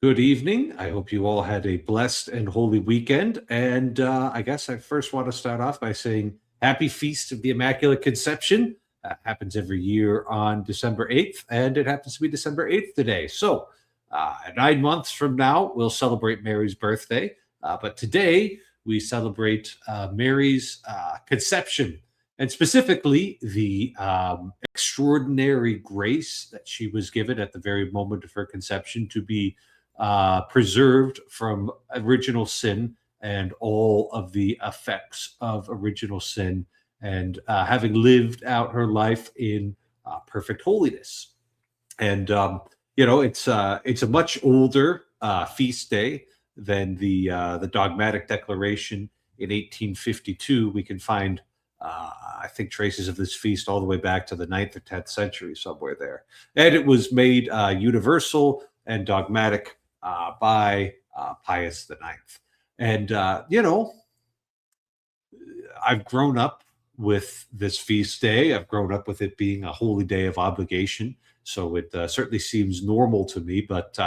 Good evening. I hope you all had a blessed and holy weekend. And I guess I first want to start off by saying Happy Feast of the Immaculate Conception. Happens every year on December 8th, and it happens to be December 8th today. So, 9 months from now, we'll celebrate Mary's birthday. But today, we celebrate Mary's conception, and specifically the extraordinary grace that she was given at the very moment of her conception to be preserved from original sin and all of the effects of original sin, and having lived out her life in perfect holiness. And it's a much older feast day than the dogmatic declaration in 1852. We can find, I think, traces of this feast all the way back to the 9th or 10th century, somewhere there. And it was made universal and dogmatic by Pius the Ninth. And I've grown up with this feast day. I've grown up with it being a holy day of obligation. So it certainly seems normal to me. But,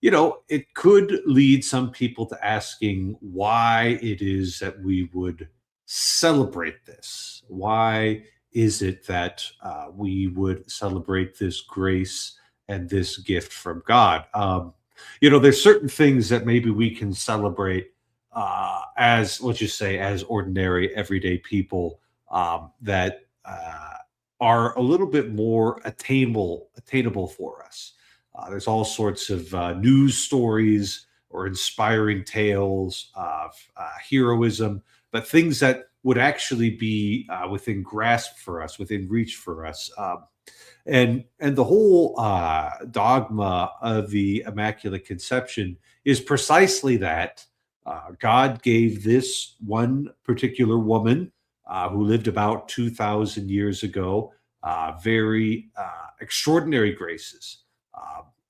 it could lead some people to asking why it is that we would celebrate this. Why is it that we would celebrate this grace and this gift from God? There's certain things that maybe we can celebrate as, let's just say, as ordinary everyday people, that are a little bit more attainable for us. There's all sorts of news stories or inspiring tales of heroism, but things that would actually be within grasp for us, within reach for us. And the whole dogma of the Immaculate Conception is precisely that. God gave this one particular woman who lived about 2,000 years ago very extraordinary graces.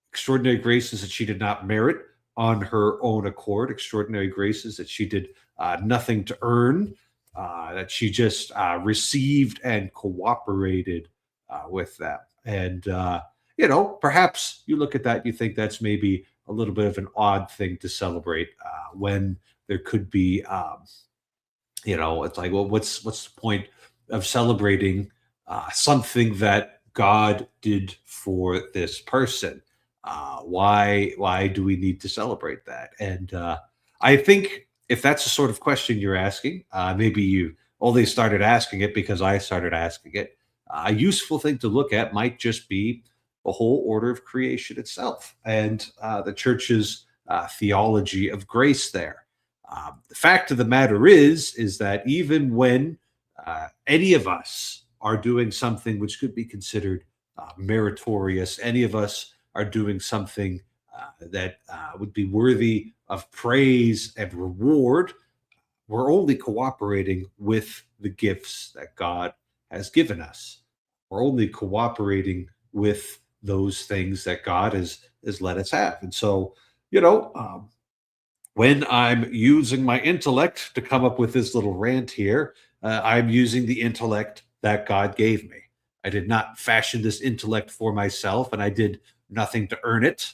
Extraordinary graces that she did not merit on her own accord, extraordinary graces that she did nothing to earn, that she just received and cooperated with them. And, perhaps you look at that, you think that's maybe a little bit of an odd thing to celebrate when there could be, it's like, well, what's the point of celebrating something that God did for this person? Why do we need to celebrate that? And I think if that's the sort of question you're asking, maybe you only started asking it because I started asking it. A useful thing to look at might just be the whole order of creation itself and the church's theology of grace there. The fact of the matter is that even when any of us are doing something which could be considered meritorious, any of us are doing something that would be worthy of praise and reward, we're only cooperating with the gifts that God has given us. We're only cooperating with those things that God has let us have. And so, when I'm using my intellect to come up with this little rant here, I'm using the intellect that God gave me. I did not fashion this intellect for myself, and I did nothing to earn it.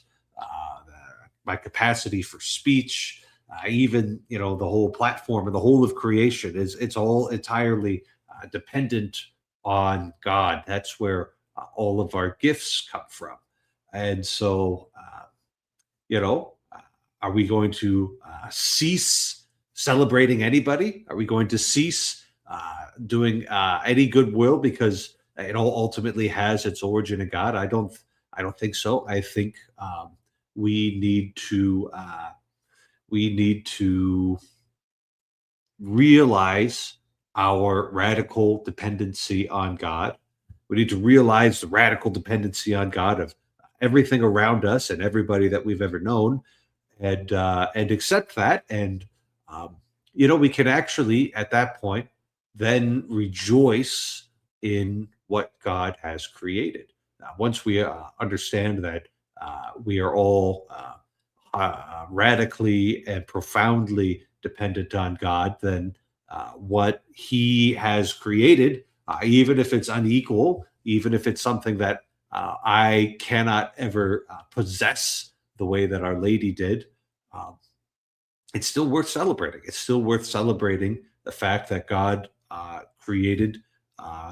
My capacity for speech, even the whole platform and the whole of creation it's all entirely dependent on God. That's where all of our gifts come from. And so, are we going to cease celebrating anybody? Are we going to cease doing any goodwill because it all ultimately has its origin in God? I don't think so. I think we need to realize our radical dependency on God. We need to realize the radical dependency on God of everything around us and everybody that we've ever known, and accept that. And we can actually, at that point, then rejoice in what God has created. Once we understand that we are all radically and profoundly dependent on God, then what He has created, even if it's unequal, even if it's something that I cannot ever possess the way that Our Lady did, um, it's still worth celebrating. It's still worth celebrating the fact that God created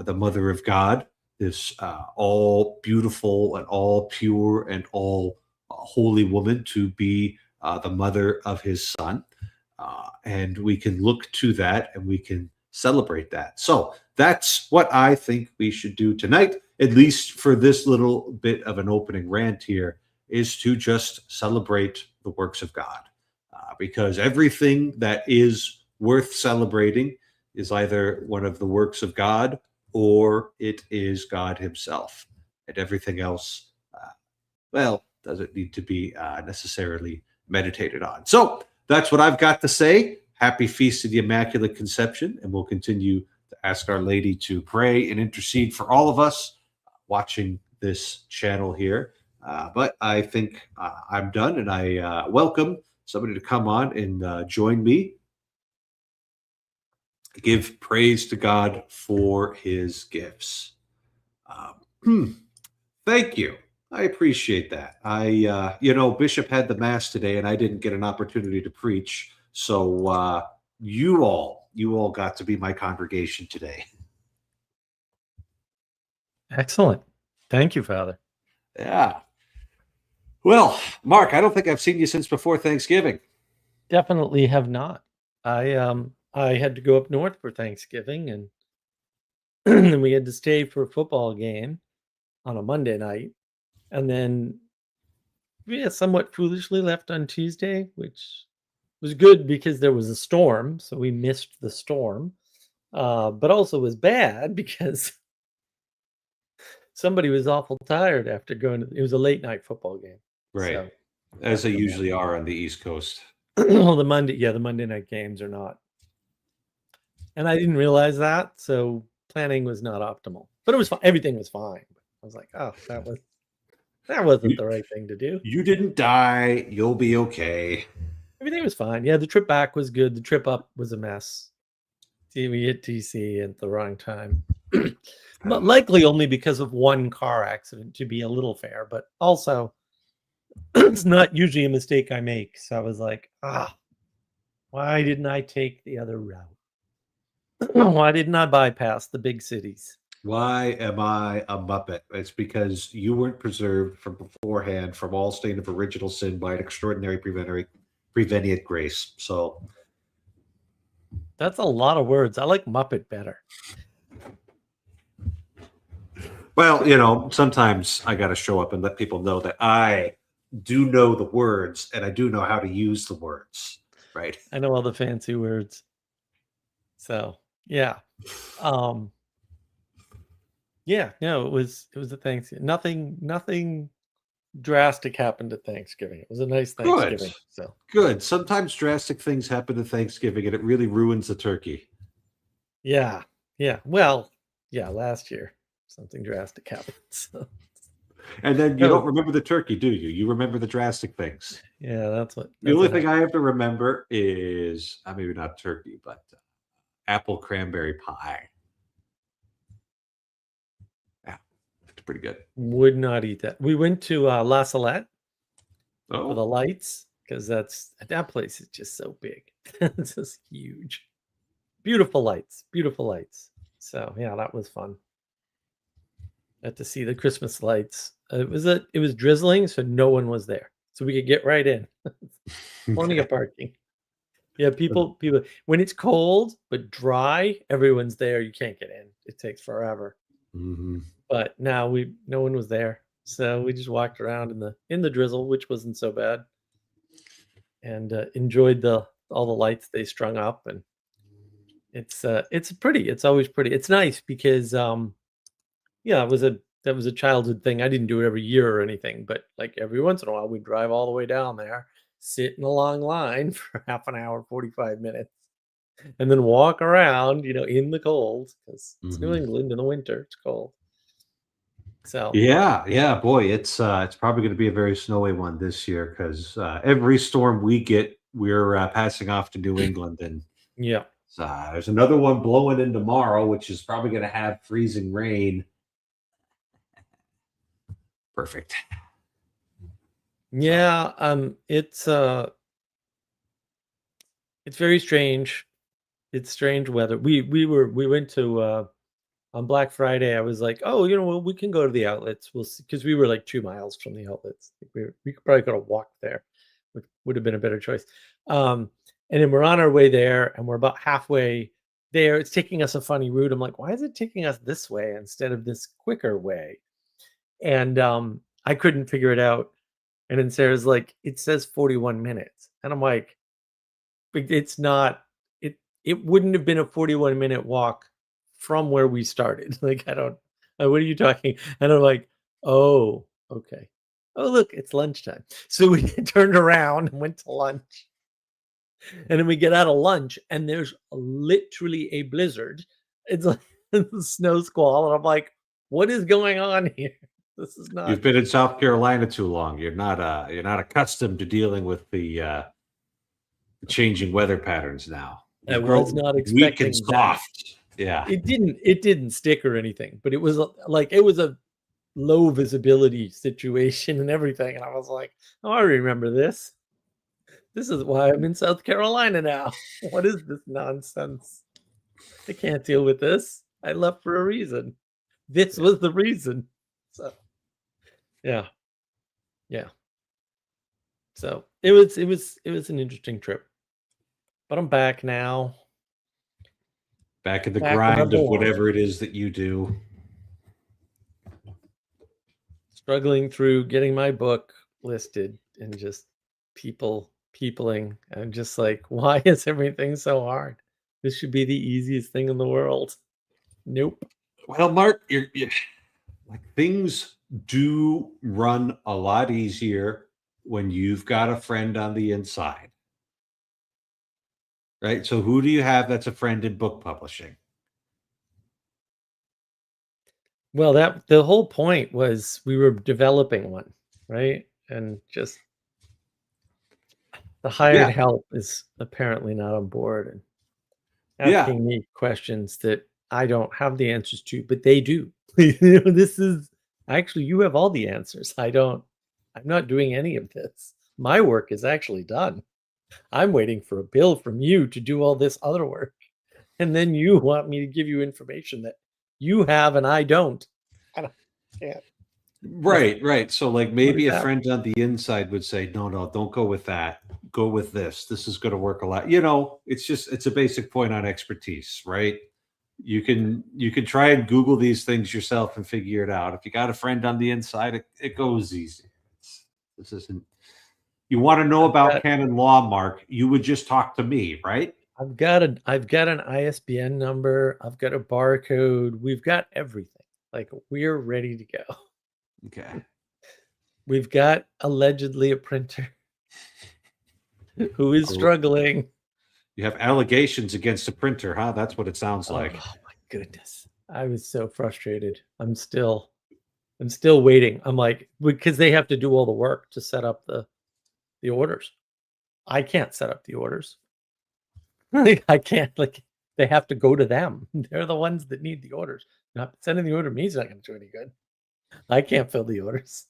the Mother of God, this all beautiful and all pure and all holy woman, to be the mother of his son. And we can look to that and we can celebrate that. So that's what I think we should do tonight, at least for this little bit of an opening rant here, is to just celebrate the works of God. Because everything that is worth celebrating is either one of the works of God or it is God himself. And everything else, well, doesn't need to be necessarily meditated on. So that's what I've got to say. Happy Feast of the Immaculate Conception. And we'll continue to ask Our Lady to pray and intercede for all of us watching this channel here. But I think I'm done, and I welcome somebody to come on and join me. Give praise to God for his gifts. Thank you. I appreciate that. Bishop had the Mass today, and I didn't get an opportunity to preach. So you all got to be my congregation today. Excellent. Thank you, Father. Yeah. Well, Mark, I don't think I've seen you since before Thanksgiving. Definitely have not. I had to go up north for Thanksgiving, and then we had to stay for a football game on a Monday night, and then we somewhat foolishly left on Tuesday, which was good because there was a storm, so we missed the storm, but also was bad because somebody was awful tired after going to, it was a late night football game. Right. So, as they usually are on the East Coast. Well, the Monday night games are not. And I didn't realize that, so planning was not optimal. But it was fine. Everything was fine. I was like, oh, that wasn't the right thing to do. You didn't die. You'll be okay. Everything was fine. Yeah, the trip back was good. The trip up was a mess. See, we hit DC at the wrong time. But likely only because of one car accident, to be a little fair. But also, it's not usually a mistake I make. So I was like, why didn't I take the other route? Why didn't I bypass the big cities? Why am I a Muppet? It's because you weren't preserved from beforehand from all stain of original sin by an extraordinary prevenient grace. So that's a lot of words. I like Muppet better. Well, sometimes I got to show up and let people know that I do know the words and I do know how to use the words, right? I know all the fancy words. So, yeah. Yeah, no, it was a Thanksgiving. Nothing drastic happened at Thanksgiving. It was a nice Thanksgiving. Good. Sometimes drastic things happen at Thanksgiving and it really ruins the turkey. Yeah. Yeah. Well, yeah, last year something drastic happened. So. And then you don't remember the turkey, do you? You remember the drastic things. Yeah, that's the only thing I have to remember is maybe not turkey, but apple cranberry pie. Yeah, it's pretty good. Would not eat that. We went to La Salette for the lights because that place is just so big. It's just huge. Beautiful lights. So yeah, that was fun. Got to see the Christmas lights. It was drizzling, so no one was there, so we could get right in. Plenty of parking. Yeah, people. When it's cold but dry, everyone's there. You can't get in. It takes forever. Mm-hmm. But now no one was there, so we just walked around in the drizzle, which wasn't so bad, and enjoyed all the lights they strung up, and it's pretty. It's always pretty. It's nice because that was a childhood thing. I didn't do it every year or anything, but like every once in a while, we'd drive all the way down there, sit in a long line for half an hour, 45 minutes, and then walk around, in the cold because it's New England in the winter. It's cold. So yeah, boy, it's probably going to be a very snowy one this year because every storm we get, we're passing off to New England, and yeah, there's another one blowing in tomorrow, which is probably going to have freezing rain. Perfect. Yeah, it's very strange. It's strange weather. We went to on Black Friday. I was like, oh, well, we can go to the outlets. We'll see, because we were like 2 miles from the outlets. We could probably could have walked there, which would have been a better choice. And then we're on our way there, and we're about halfway there. It's taking us a funny route. I'm like, why is it taking us this way instead of this quicker way? And I couldn't figure it out. And then Sarah's like, it says 41 minutes. And I'm like, but it's not, it wouldn't have been a 41-minute walk from where we started. Like, I don't, what are you talking? And I'm like, oh, okay. Oh, look, it's lunchtime. So we turned around and went to lunch. And then we get out of lunch and there's literally a blizzard. It's like a snow squall. And I'm like, what is going on here? This is not. You've been in South Carolina too long. You're not accustomed to dealing with the changing weather patterns now. I was not expecting weak and soft. That. Yeah. It didn't stick or anything, but it was like it was a low visibility situation and everything. And I was like, oh, I remember this. This is why I'm in South Carolina now. What is this nonsense? I can't deal with this. I left for a reason. This was the reason. So yeah. So it was an interesting trip. But I'm back now. Back in the grind of whatever it is that you do. Struggling through getting my book listed and just peopling. I'm just like, why is everything so hard? This should be the easiest thing in the world. Nope. Well, Mark, you're like, things do run a lot easier when you've got a friend on the inside. Right? So who do you have that's a friend in book publishing? Well, the whole point was we were developing one, right? And just the hired help is apparently not on board and asking me questions that I don't have the answers to, but they do. This is actually, you have all the answers. I'm not doing any of this. My work is actually done. I'm waiting for a bill from you to do all this other work. And then you want me to give you information that you have and I don't. I can't. Right. So like maybe a friend on the inside would say, no, don't go with that. Go with this. This is going to work a lot. It's a basic point on expertise, right? You can try and Google these things yourself and figure it out. If you got a friend on the inside, it goes easy. This isn't. You want to know about canon law, Mark? You would just talk to me, right? I've got an ISBN number. I've got a barcode. We've got everything. Like, we're ready to go. Okay. We've got allegedly a printer who is struggling. You have allegations against a printer, huh? That's what it sounds like. Oh my goodness. I was so frustrated. I'm still waiting. I'm like, because they have to do all the work to set up the orders. I can't set up the orders. I can't, like, they have to go to them. They're the ones that need the orders. Not sending the order to me is not going to do any good. I can't fill the orders.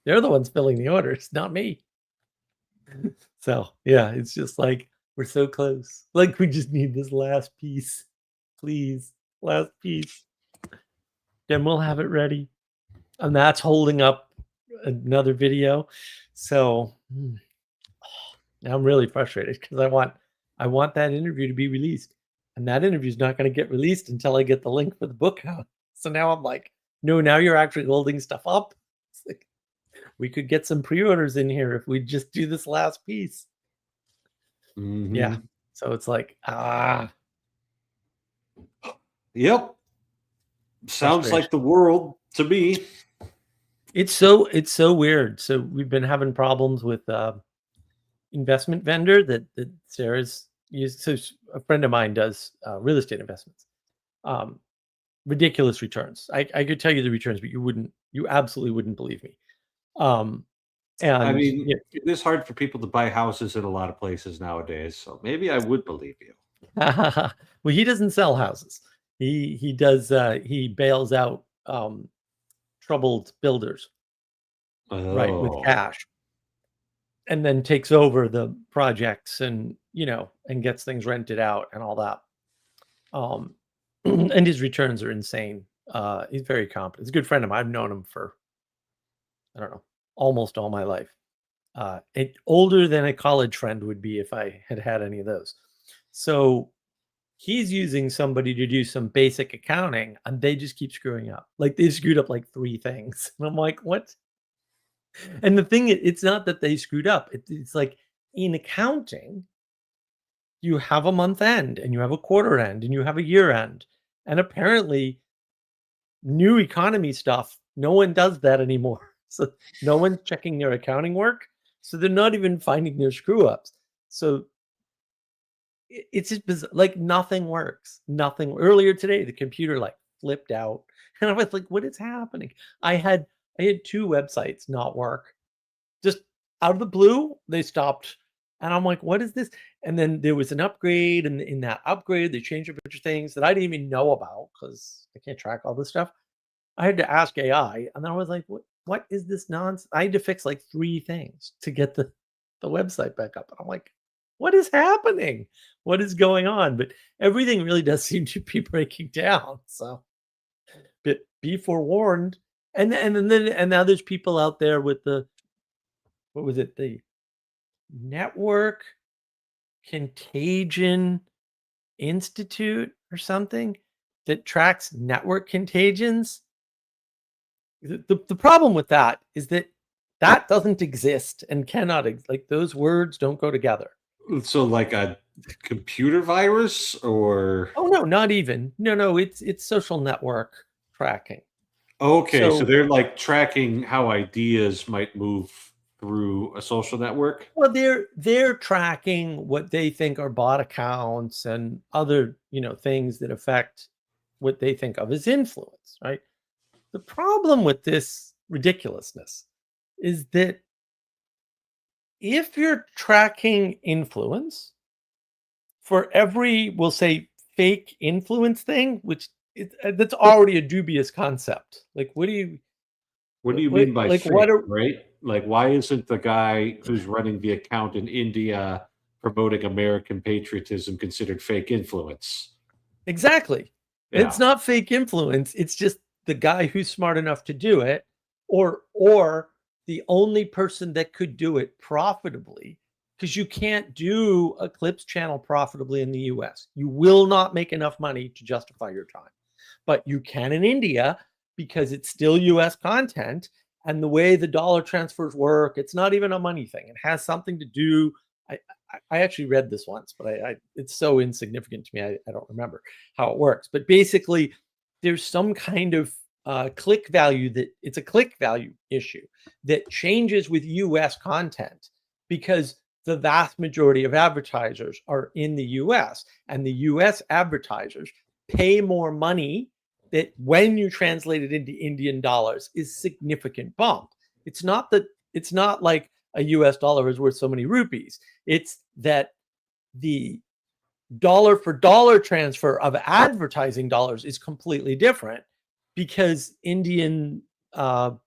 They're the ones filling the orders, not me. So yeah, it's just like, we're so close. Like, we just need this last piece. Please, last piece. Then we'll have it ready. And that's holding up another video. So now I'm really frustrated because I want that interview to be released. And that interview is not going to get released until I get the link for the book out. So now I'm like, no, now you're actually holding stuff up. It's like, we could get some pre-orders in here if we just do this last piece. Mm-hmm. Yeah. So it's like, Yep. Sounds like the world to me. It's so weird. So we've been having problems with investment vendor that Sarah's used. So a friend of mine does real estate investments. Ridiculous returns. I could tell you the returns, but you absolutely wouldn't believe me. And I mean, it is hard for people to buy houses in a lot of places nowadays. So maybe I would believe you. Well, he doesn't sell houses. He does. He bails out troubled builders, right, with cash. and then takes over the projects and, and gets things rented out and all that. And his returns are insane. He's very competent. He's a good friend of mine. I've known him for, I don't know, almost all my life. Older than a college friend would be if I had had any of those. So he's using somebody to do some basic accounting, and they just keep screwing up. Like, they screwed up like 3 things. And I'm like, what? And the thing, it's not that they screwed up. It's like, in accounting, you have a month end, and you have a quarter end, and you have a year end. And apparently, new economy stuff, no one does that anymore. So no one's checking their accounting work. So they're not even finding their screw ups. So it's just bizarre. Like, nothing works. Nothing. Earlier today, the computer like flipped out, and I was like, "What is happening?" I had 2 websites not work. Just out of the blue, they stopped, and I'm like, "What is this?" And then there was an upgrade, and in that upgrade, they changed a bunch of things that I didn't even know about because I can't track all this stuff. I had to ask AI, and I was like, "What is this nonsense?" I had to fix like 3 things to get the website back up. And I'm like, "What is happening? What is going on?" But everything really does seem to be breaking down. So, but be forewarned. And now there's people out there with the, what was it? The Network Contagion Institute or something that tracks network contagions. The problem with that is that doesn't exist and cannot like, those words don't go together. So like a computer virus, or? Oh no, not even. No, it's social network tracking. Okay, so they're like tracking how ideas might move through a social network. Well, they're tracking what they think are bot accounts and other, things that affect what they think of as influence, right? The problem with this ridiculousness is that if you're tracking influence for every, we'll say, fake influence thing, which that's already a dubious concept. Like, what do you mean by like? fake, right? Like, why isn't the guy who's running the account in India promoting American patriotism considered fake influence? Exactly. Yeah. It's not fake influence. It's just the guy who's smart enough to do it, or the only person that could do it profitably, because you can't do a clips channel profitably in the US. You will not make enough money to justify your time. But you can in India, because it's still US content, and the way the dollar transfers work, it's not even a money thing. It has something to do. I actually read this once, but it's so insignificant to me, I don't remember how it works. But basically, there's some kind of click value that it's a click value issue that changes with US content, because the vast majority of advertisers are in the US, and the US advertisers pay more money that, when you translate it into Indian dollars, is significant bump. It's not like a US dollar is worth so many rupees. It's that the dollar for dollar transfer of advertising dollars is completely different, because Indian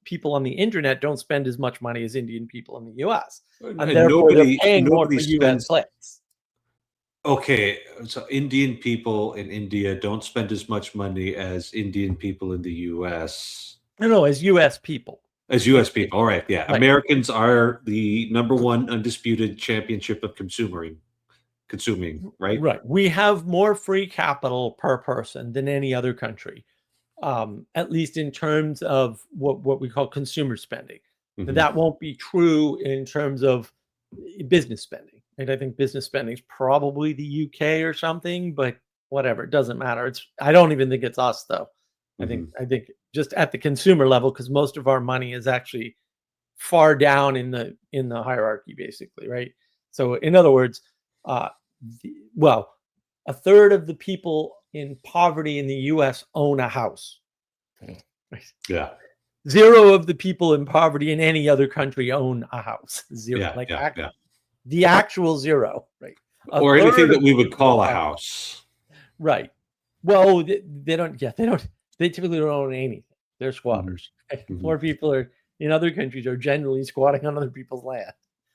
people on the internet don't spend as much money as Indian people in the US. And therefore they're paying more for US clicks. Okay, so Indian people in India don't spend as much money as Indian people in the US. No, as US people. As US people, all right, yeah. Right. Americans are the #1 undisputed championship of consuming, right? Right. We have more free capital per person than any other country, at least in terms of what we call consumer spending. Mm-hmm. That won't be true in terms of business spending. And I think business spending is probably the UK or something, but whatever, it doesn't matter. I don't even think it's us, though. Mm-hmm. I think just at the consumer level, because most of our money is actually far down in the hierarchy, basically, right? So in other words, a third of the people in poverty in the US own a house. Right? Yeah. 0 of the people in poverty in any other country own a house. 0. Yeah, the actual 0, right? Or anything that we would call a house. Right. Well, they don't. Yeah, they don't. They typically don't own anything. They're squatters. Mm-hmm. More people are in other countries are generally squatting on other people's land.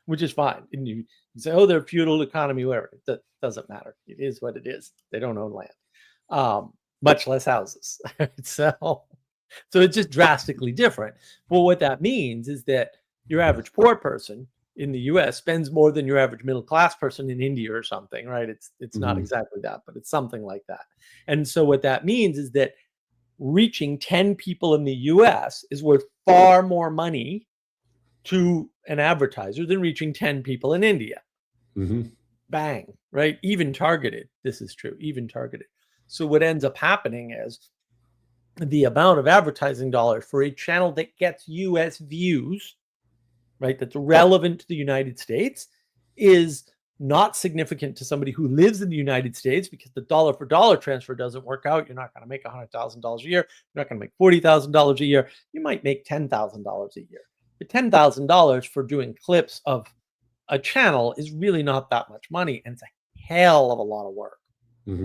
which is fine. And you say, oh, they're feudal economy, whatever. That doesn't matter. It is what it is. They don't own land, much less houses. So it's just drastically different. Well, what that means is that your average poor person in the US spends more than your average middle class person in India or something, right? It's not exactly that, but it's something like that. And so what that means is that reaching 10 people in the US is worth far more money to an advertiser than reaching 10 people in India. Bang, right? Even targeted. This is true, even targeted. So what ends up happening is the amount of advertising dollars for a channel that gets US views, right, that's relevant to the United States, is not significant to somebody who lives in the United States, because the dollar for dollar transfer doesn't work out. You're not going to make $100,000 a year. You're not going to make $40,000 a year. You might make $10,000 a year. But $10,000 for doing clips of a channel is really not that much money, and it's a hell of a lot of work.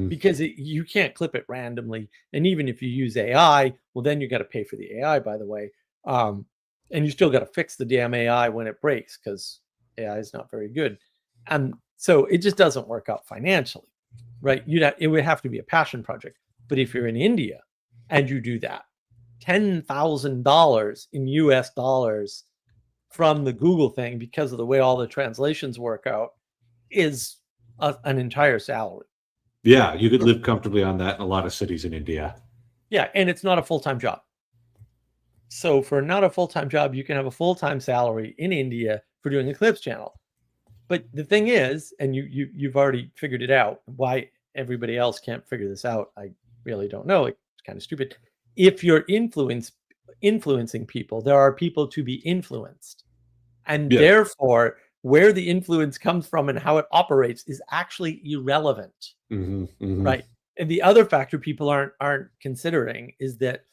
Because you can't clip it randomly. And even if you use AI, well, then you got to pay for the AI, by the way. And you still got to fix the damn AI when it breaks, because AI is not very good. And so it just doesn't work out financially, right? It would have to be a passion project. But if you're in India and you do that, $10,000 in US dollars from the Google thing, because of the way all the translations work out, is an entire salary. Yeah, you could live comfortably on that in a lot of cities in India. Yeah, and it's not a full-time job. So for not a full-time job, you can have a full-time salary in India for doing a clips channel. But the thing is, and you've already figured it out, why everybody else can't figure this out, I really don't know. It's kind of stupid. If you're influencing people, there are people to be influenced. And therefore, where the influence comes from and how it operates is actually irrelevant. Right. And the other factor people aren't considering is that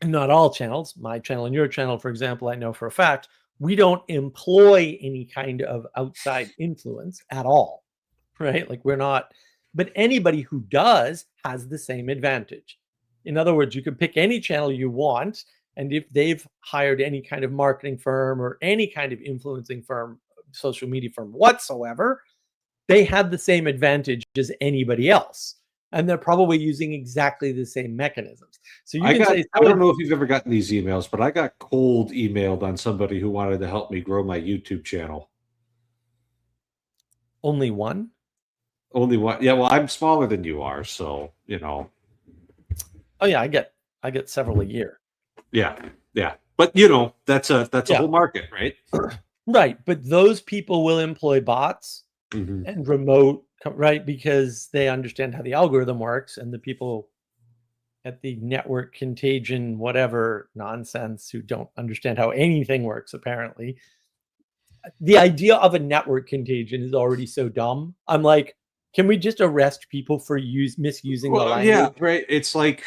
not all channels, my channel and your channel, for example, I know for a fact, we don't employ any kind of outside influence at all. Right. Like we're not, but anybody who does has the same advantage. In other words, you can pick any channel you want, and if they've hired any kind of marketing firm or any kind of influencing firm, social media firm whatsoever, they have the same advantage as anybody else. And they're probably using exactly the same mechanisms. So I don't know if you've ever gotten these emails, but I got cold emailed on somebody who wanted to help me grow my YouTube channel. Only one? Only one. Yeah, well, I'm smaller than you are, so, you know. Oh yeah, I get several a year. Yeah. But you know, that's a whole market, right? Right. But those people will employ bots and remote, right? Because they understand how the algorithm works, and the people at the network contagion, whatever nonsense, who don't understand how anything works, apparently. The idea of a network contagion is already so dumb. I'm like, can we just arrest people for misusing the language? Yeah, right. It's like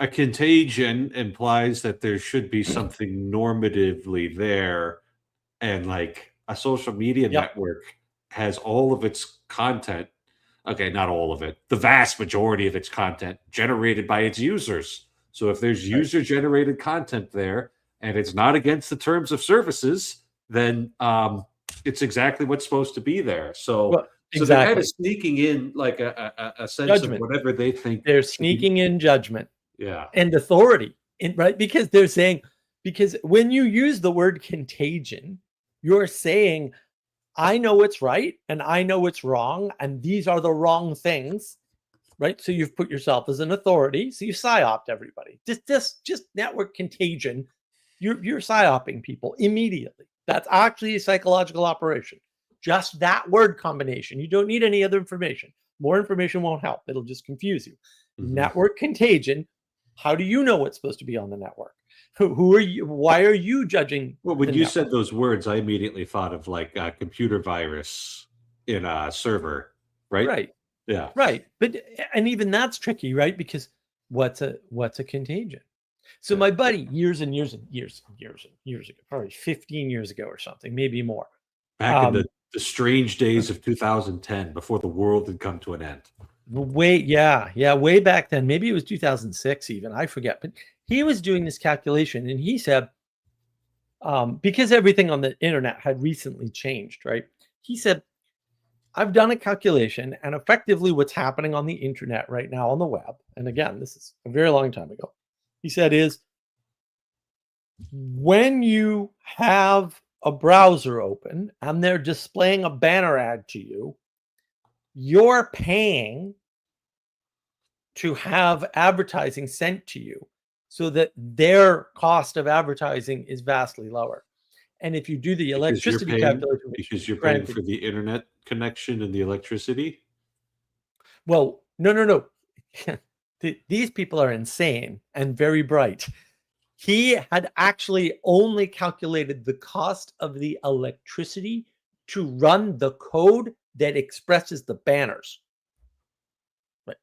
a contagion implies that there should be something normatively there. And like a social media network has all of its content. Okay, not all of it. The vast majority of its content generated by its users. So if there's user-generated content there and it's not against the terms of services, then it's exactly what's supposed to be there. So, so they're kind of sneaking in like a sense judgment of whatever they think. They're sneaking in judgment. Yeah. And authority. Right? Because they're saying, because when you use the word contagion, you're saying, I know what's right and I know what's wrong, and these are the wrong things, right? So you've put yourself as an authority, so you psyoped everybody. Just network contagion, you're psyoping people immediately. That's actually a psychological operation. Just that word combination. You don't need any other information. More information won't help. It'll just confuse you. Network contagion. How do you know what's supposed to be on the network? Who are you? Why are you judging? Well, when you said those words, I immediately thought of like a computer virus in a server, right? Right. Yeah. Right. And even that's tricky, right? Because what's a contagion? So my buddy, years ago, probably 15 years ago or something, maybe more. Back in the strange days of 2010, before the world had come to an end. Way back then. Maybe it was 2006 even. I forget. But he was doing this calculation, and he said, because everything on the internet had recently changed, right? He said, I've done a calculation, and effectively what's happening on the internet right now on the web, and again, this is a very long time ago, he said, is when you have a browser open and they're displaying a banner ad to you, you're paying to have advertising sent to you so that their cost of advertising is vastly lower. And if you do the electricity calculation, because you're paying for the internet connection and the electricity. Well, no. These people are insane and very bright. He had actually only calculated the cost of the electricity to run the code that expresses the banners,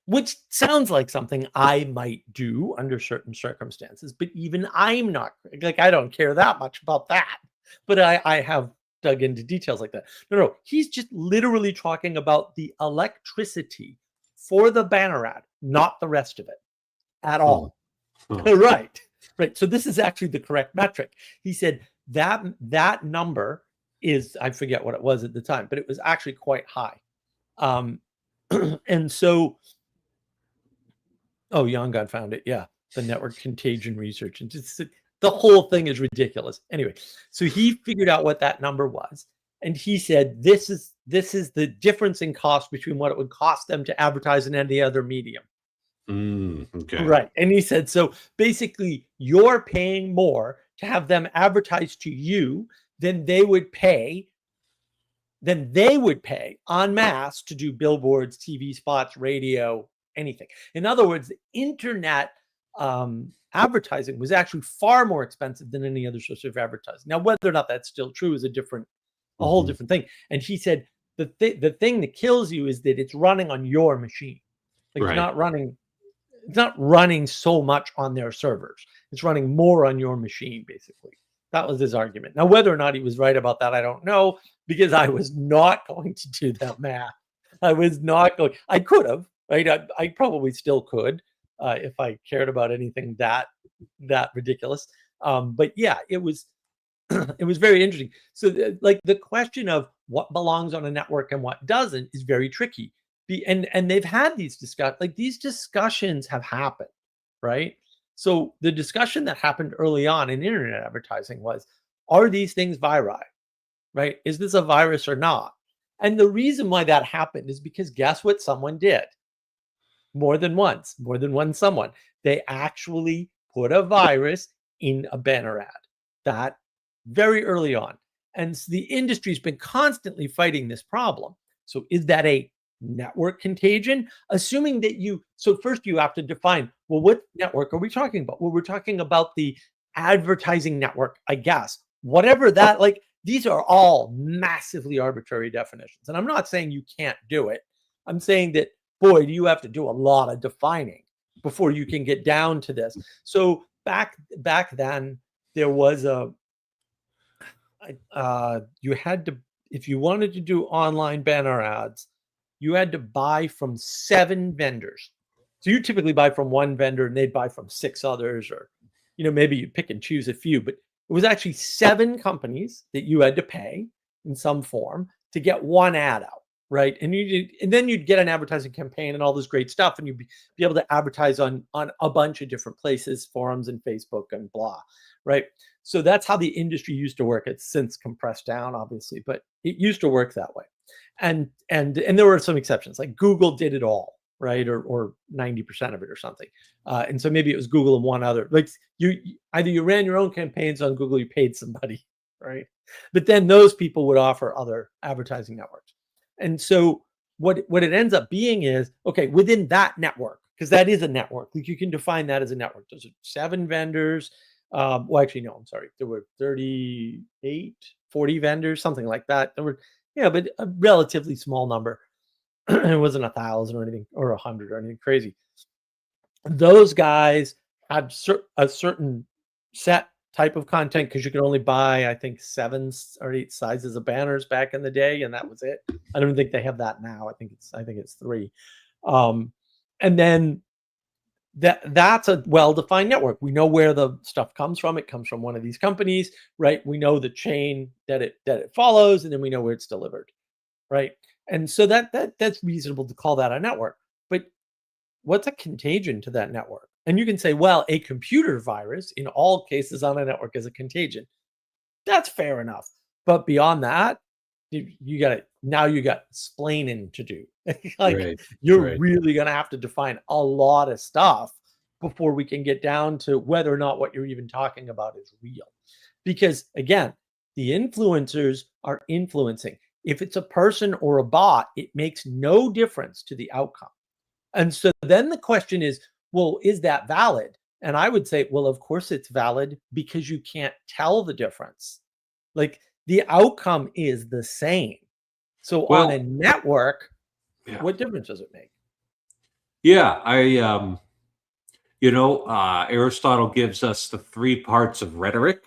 which sounds like something I might do under certain circumstances, but even I'm not, like, I don't care that much about that, but I have dug into details like that. No, he's just literally talking about the electricity for the banner ad, not the rest of it at all. Right. So this is actually the correct metric. He said that number is, I forget what it was at the time, but it was actually quite high. And so, Young God found it. Yeah, the network contagion research, and just the whole thing is ridiculous. Anyway, so he figured out what that number was, and he said this is the difference in cost between what it would cost them to advertise in any other medium. Okay. Right. And he said, so basically you're paying more to have them advertise to you than they would pay en masse to do billboards, TV spots, radio, anything. In other words, the internet advertising was actually far more expensive than any other source of advertising. Now, whether or not that's still true is a whole different thing. And he said the thing that kills you is that it's running on your machine. Like, right. It's not running so much on their servers. It's running more on your machine, basically. That was his argument. Now, whether or not he was right about that, I don't know, because I was not going to do that math. I was not going. I could have, right? I probably still could if I cared about anything that ridiculous. But yeah, it was it was very interesting. So, the question of what belongs on a network and what doesn't is very tricky. And they've had these discussions have happened, right? So the discussion that happened early on in internet advertising was, are these things viri, right? Is this a virus or not? And the reason why that happened is because guess what someone did? More than one someone. They actually put a virus in a banner ad. That very early on. And the industry's been constantly fighting this problem. So is that a network contagion? Assuming that so first you have to define, well, what network are we talking about? Well, we're talking about the advertising network, I guess. Whatever that, these are all massively arbitrary definitions. And I'm not saying you can't do it. I'm saying that, boy, do you have to do a lot of defining before you can get down to this. So back then, there was you had to, if you wanted to do online banner ads, you had to buy from 7 vendors. So you typically buy from one vendor and they'd buy from 6 others, or, maybe you pick and choose a few, but it was actually 7 companies that you had to pay in some form to get one ad out, right? And then you'd get an advertising campaign and all this great stuff, and you'd be able to advertise on a bunch of different places, forums and Facebook and blah, right? So that's how the industry used to work. It's since compressed down, obviously, but it used to work that way. And there were some exceptions, like Google did it all, right? Or 90% of it or something. And so maybe it was Google and one other. Like, either you ran your own campaigns on Google, you paid somebody, right? But then those people would offer other advertising networks. And so what it ends up being is, okay, within that network, because that is a network, like, you can define that as a network. There's 7 vendors. Well, actually, no, I'm sorry. There were 38, 40 vendors, something like that. There were, but a relatively small number. It wasn't 1,000 or anything, or 100 or anything crazy. Those guys had a certain set type of content, because you could only buy, I think, 7 or 8 sizes of banners back in the day, and that was it. I don't think they have that now. I think it's 3. And then that's a well-defined network. We know where the stuff comes from. It comes from one of these companies, right? We know the chain that it follows, and then we know where it's delivered, right? And so that's reasonable to call that a network. But what's a contagion to that network? And you can say, well, a computer virus in all cases on a network is a contagion. That's fair enough. But beyond that, you got splaining to do. Like, you're really going to have to define a lot of stuff before we can get down to whether or not what you're even talking about is real. Because again, the influencers are influencing. If it's a person or a bot, it makes no difference to the outcome. And so then the question is, well, is that valid? And I would say, well, of course it's valid, because you can't tell the difference. Like, the outcome is the same. So on a network, what difference does it make? Yeah, Aristotle gives us the 3 parts of rhetoric,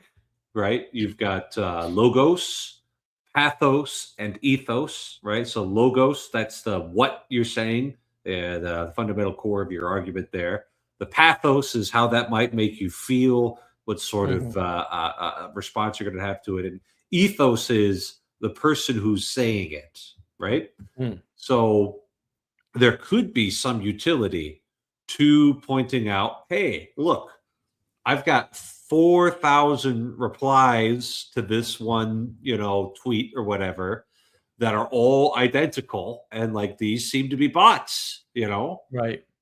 right? You've got logos, pathos, and ethos, right? So logos, that's the what you're saying, the fundamental core of your argument there. The pathos is how that might make you feel, what sort of response you're going to have to it. And ethos is the person who's saying it, right? So there could be some utility to pointing out, hey, look, I've got 4,000 replies to this one, tweet or whatever, that are all identical, and like these seem to be bots,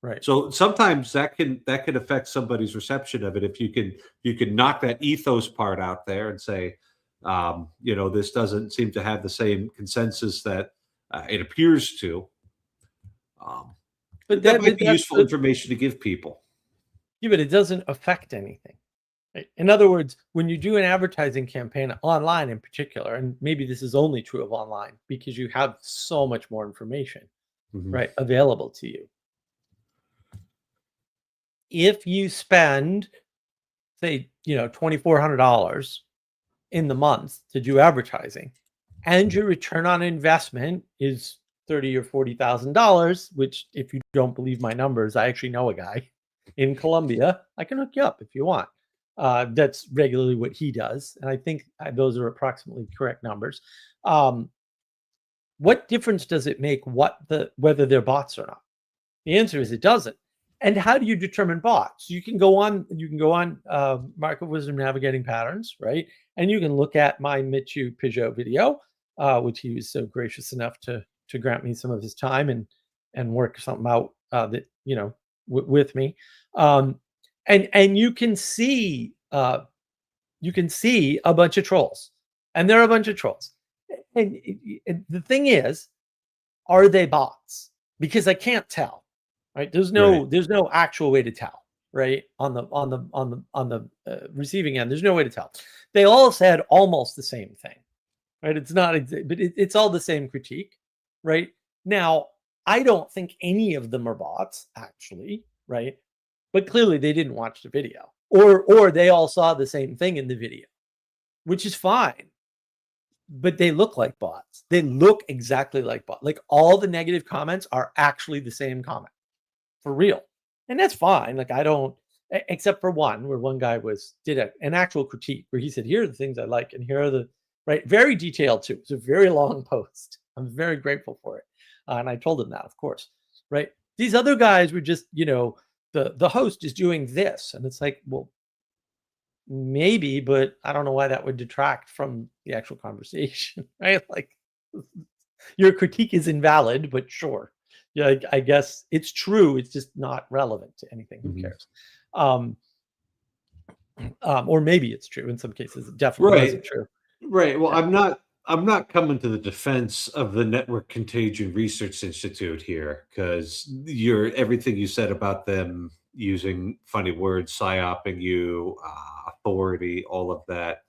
Right. So sometimes that can affect somebody's reception of it. If you can knock that ethos part out there and say, this doesn't seem to have the same consensus that it appears to. But that might be useful information to give people. Yeah, but it doesn't affect anything. Right? In other words, when you do an advertising campaign online in particular, and maybe this is only true of online because you have so much more information, right, available to you. If you spend, say, $2,400 in the month to do advertising, and your return on investment is $30,000 or $40,000, which, if you don't believe my numbers, I actually know a guy in Colombia. I can hook you up if you want. That's regularly what he does, and I think those are approximately correct numbers. What difference does it make whether they're bots or not? The answer is it doesn't. And how do you determine bots? You can go on Market Wisdom Navigating Patterns, right? And you can look at my Mitchu Peugeot video, which he was so gracious enough to grant me some of his time and work something out with me. And you can see a bunch of trolls, and there are a bunch of trolls. And the thing is, are they bots? Because I can't tell. Right? There's no actual way to tell, right? On the receiving end, there's no way to tell. They all said almost the same thing, right? It's not, but it's all the same critique, right? Now, I don't think any of them are bots, actually, right? But clearly they didn't watch the video, or they all saw the same thing in the video, which is fine. But they look like bots. They look exactly like bots. Like, all the negative comments are actually the same comment. For real. And that's fine. Like, I don't, except for one where one guy did an actual critique where he said, here are the things I like, and here are the, right, very detailed too. It's a very long post. I'm very grateful for it. And I told him that, of course, right? These other guys were just, the host is doing this. And it's like, well, maybe, but I don't know why that would detract from the actual conversation, right? Like, your critique is invalid, but sure. Yeah, I guess it's true. It's just not relevant to anything. Who cares? Or maybe it's true in some cases. It definitely isn't true. Right. Well, yeah. I'm not coming to the defense of the Network Contagion Research Institute here, because everything you said about them using funny words, psyoping you, authority, all of that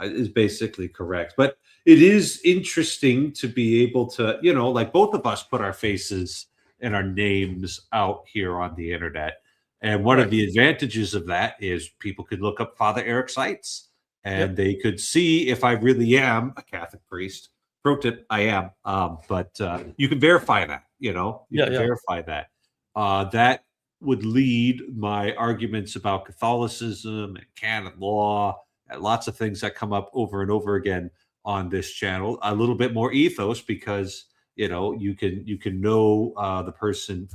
is basically correct. But it is interesting to be able to, like, both of us put our faces and our names out here on the internet. And one of the advantages of that is people could look up Father Eric Seitz, and they could see if I really am a Catholic priest. Pro tip, I am. But you can verify that, you can verify that. That would lead my arguments about Catholicism and canon law and lots of things that come up over and over again on this channel. A little bit more ethos, because you can know the person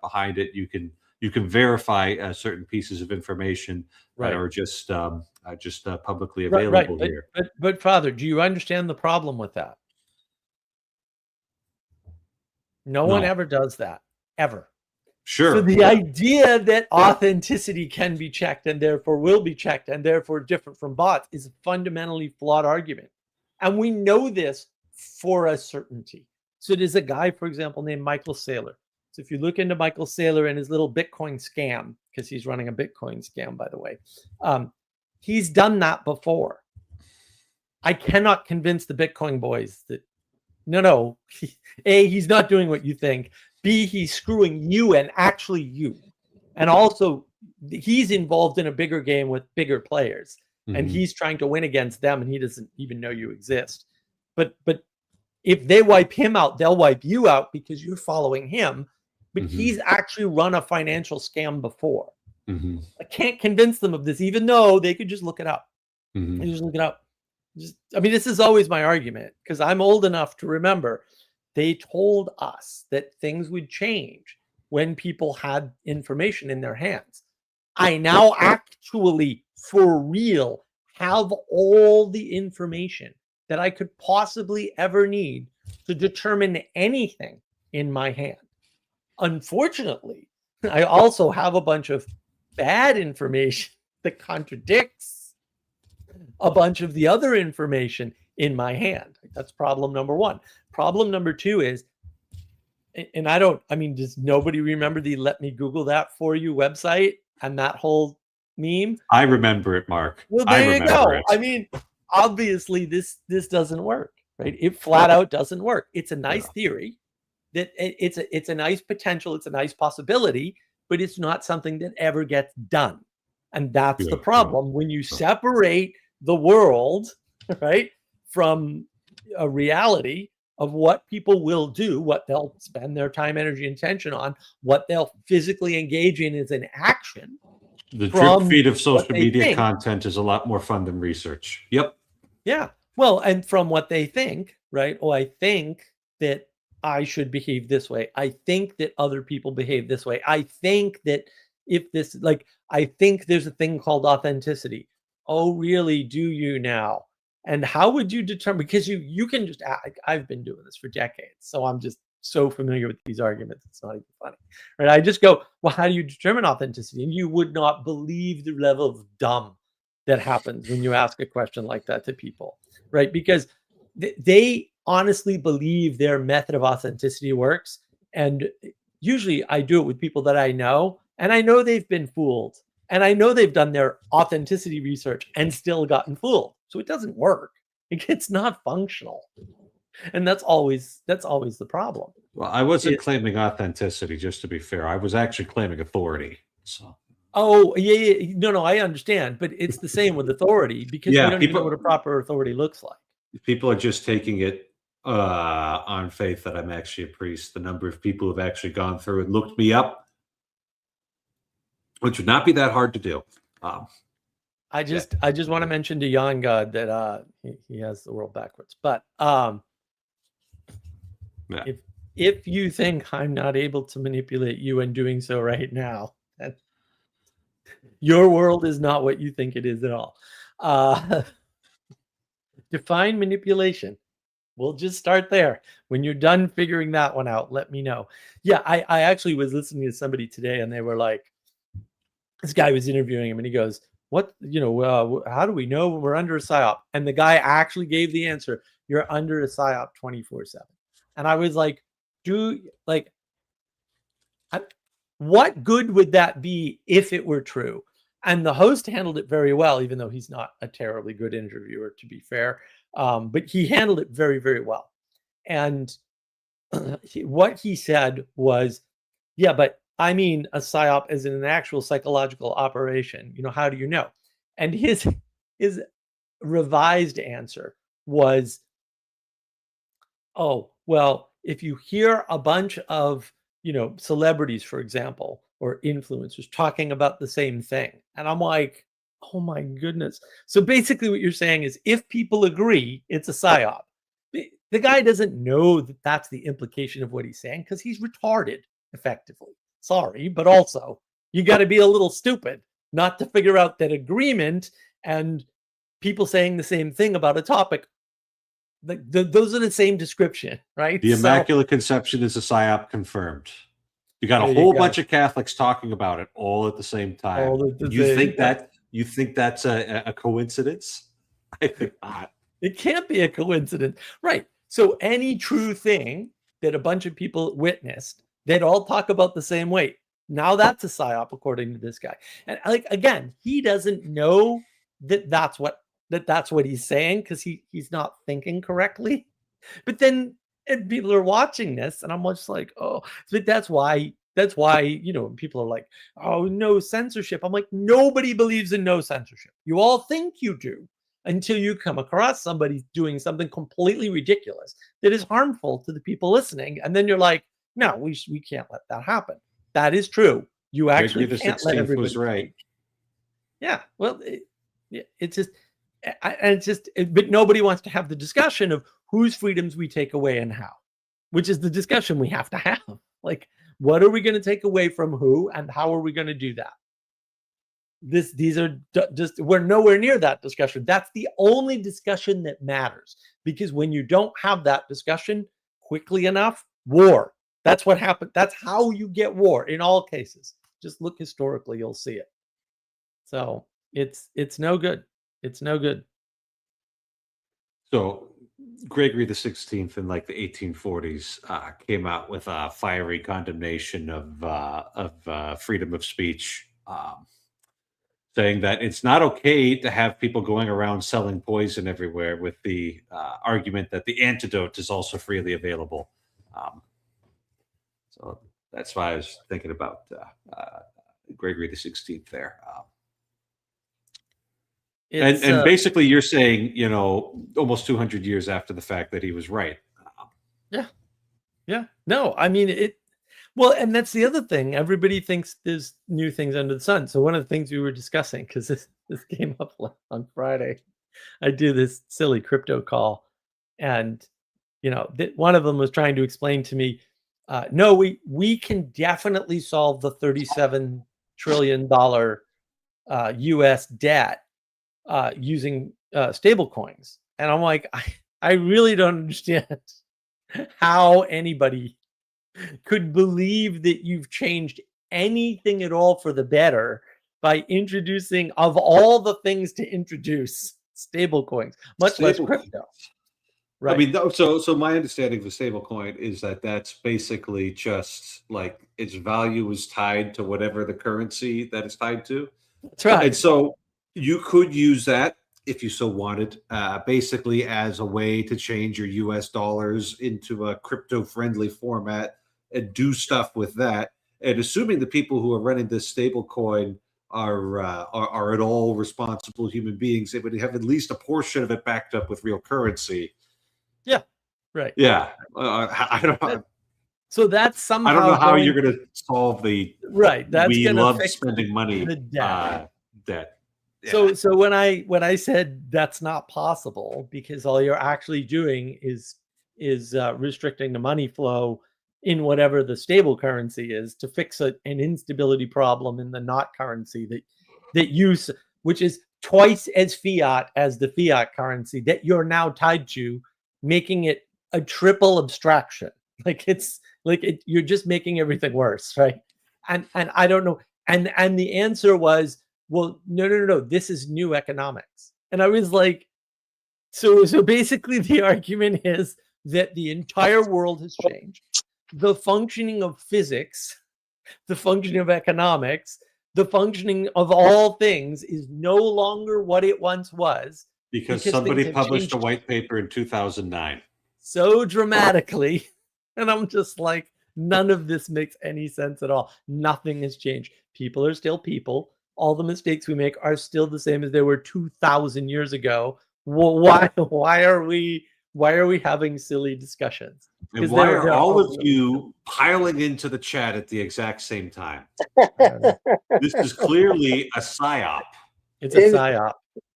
behind it. You can verify certain pieces of information that Right. are just publicly Right. available But, here. but Father, do you understand the problem with that? No one No, ever does that, ever. So sure, the yeah. idea that authenticity can be checked and therefore will be checked and therefore different from bots is a fundamentally flawed argument. And we know this for a certainty. So there's a guy, for example, named Michael Saylor. So if you look into Michael Saylor and his little Bitcoin scam, because he's running a Bitcoin scam, by the way, he's done that before. I cannot convince the Bitcoin boys that no, A, he's not doing what you think. B, he's screwing you and actually you. And also, he's involved in a bigger game with bigger players. And he's trying to win against them, and he doesn't even know you exist. But if they wipe him out, they'll wipe you out because you're following him. But he's actually run a financial scam before. I can't convince them of this, even though they could just look it up. They just look it up. This is always my argument, because I'm old enough to remember they told us that things would change when people had information in their hands. I now actually, for real, have all the information that I could possibly ever need to determine anything in my hand. Unfortunately, I also have a bunch of bad information that contradicts a bunch of the other information in my hand. That's problem number one. Problem number two is, and does nobody remember the "Let me Google that for you" website and that whole meme? I remember it, Mark. Well, there you go. Obviously this doesn't work, right? It flat out doesn't work. It's a nice theory, that it's a nice potential, it's a nice possibility, but it's not something that ever gets done. And that's the problem. When you separate the world, right, from a reality of what people will do, what they'll spend their time, energy, and attention on, what they'll physically engage in as an action. The drip feed of social media content is a lot more fun than research. Yep. Yeah. Well, and from what they think, right? Oh, I think that I should behave this way. I think that other people behave this way. I think that I think there's a thing called authenticity. Oh, really? Do you now? And how would you determine? Because you can just, I've been doing this for decades, so I'm just so familiar with these arguments. It's not even funny, right? I just go, well, how do you determine authenticity? And you would not believe the level of dumb that happens when you ask a question like that to people, right? Because they honestly believe their method of authenticity works. And usually I do it with people that I know, and I know they've been fooled. And I know they've done their authenticity research and still gotten fooled. So it doesn't work. It's not functional. And that's always the problem. Well, I wasn't claiming authenticity, just to be fair. I was actually claiming authority. So. Oh, yeah. No, I understand. But it's the same with authority, because we don't even know what a proper authority looks like. People are just taking it on faith that I'm actually a priest. The number of people who've actually gone through and looked me up, which would not be that hard to do. I just want to mention to Jan God that he has the world backwards. But if you think I'm not able to manipulate you and doing so right now, then your world is not what you think it is at all. Define manipulation. We'll just start there. When you're done figuring that one out, let me know. Yeah, I actually was listening to somebody today, and they were like, this guy was interviewing him, and he goes, what, how do we know we're under a PSYOP? And the guy actually gave the answer: you're under a PSYOP 24/7. And I was like, what good would that be if it were true? And the host handled it very well, even though he's not a terribly good interviewer, to be fair. But he handled it very, very well. And what he said was, yeah, but I mean a PSYOP as in an actual psychological operation. How do you know? And his revised answer was, oh, well, if you hear a bunch of, celebrities, for example, or influencers talking about the same thing. And I'm like, oh my goodness. So basically what you're saying is if people agree, it's a psyop. The guy doesn't know that that's the implication of what he's saying because he's retarded, effectively. Sorry, but also you got to be a little stupid not to figure out that agreement and people saying the same thing about a topic, those are the same description, right? The Immaculate Conception is a psyop confirmed. You got a whole bunch of Catholics talking about it all at the same time. You think that's a coincidence? I think not. It can't be a coincidence, right? So any true thing that a bunch of people witnessed, they'd all talk about the same way. Now that's a psyop, according to this guy. And like again, he doesn't know that that's what he's saying because he's not thinking correctly. But then people are watching this, and I'm just like, oh, but that's why people are like, oh, no censorship. I'm like, nobody believes in no censorship. You all think you do until you come across somebody doing something completely ridiculous that is harmful to the people listening, and then you're like, no, we can't let that happen. That is true. You actually can't let everybody. Was right. Yeah. Well, but nobody wants to have the discussion of whose freedoms we take away and how, which is the discussion we have to have. Like, what are we going to take away from who, and how are we going to do that? These are just, we're nowhere near that discussion. That's the only discussion that matters, because when you don't have that discussion quickly enough, war. That's what happened. That's how you get war in all cases. Just look historically, you'll see it. So it's no good. It's no good. So Gregory the 16th in like the 1840s came out with a fiery condemnation of freedom of speech, saying that it's not okay to have people going around selling poison everywhere, with the argument that the antidote is also freely available. So that's why I was thinking about Gregory the 16th there. And basically you're saying, almost 200 years after the fact, that he was right. Yeah. No, I mean, well, and that's the other thing. Everybody thinks there's new things under the sun. So one of the things we were discussing, because this came up on Friday, I do this silly crypto call, and one of them was trying to explain to me, no, we can definitely solve the $37 trillion US debt using stable coins. And I'm like, I really don't understand how anybody could believe that you've changed anything at all for the better by introducing, of all the things to introduce, stable coins, much less crypto. Right. I mean, so my understanding of a stable coin is that that's basically just like its value is tied to whatever the currency that it's tied to. That's right. And so you could use that, if you so wanted, basically as a way to change your US dollars into a crypto-friendly format and do stuff with that. And assuming the people who are running this stable coin are at all responsible human beings, they would have at least a portion of it backed up with real currency. Yeah, right. Yeah, I don't know. So that's somehow. I don't know how you're going to solve the right. That's we love spending money the debt. Yeah. So when I said that's not possible, because all you're actually doing is restricting the money flow in whatever the stable currency is to fix an instability problem in the not currency that use, which is twice as fiat as the fiat currency that you're now tied to, making it a triple abstraction. You're just making everything worse, right? And I don't know. And the answer was, well, no, this is new economics. And I was like, so basically the argument is that the entire world has changed. The functioning of physics, the functioning of economics, the functioning of all things is no longer what it once was. Because somebody published a white paper in 2009. So dramatically. And I'm just like, none of this makes any sense at all. Nothing has changed. People are still people. All the mistakes we make are still the same as they were 2,000 years ago. Well, why are we having silly discussions? And 'Cause why they're are all of all- you piling into the chat at the exact same time? I don't know. This is clearly a psyop It's a It- psyop.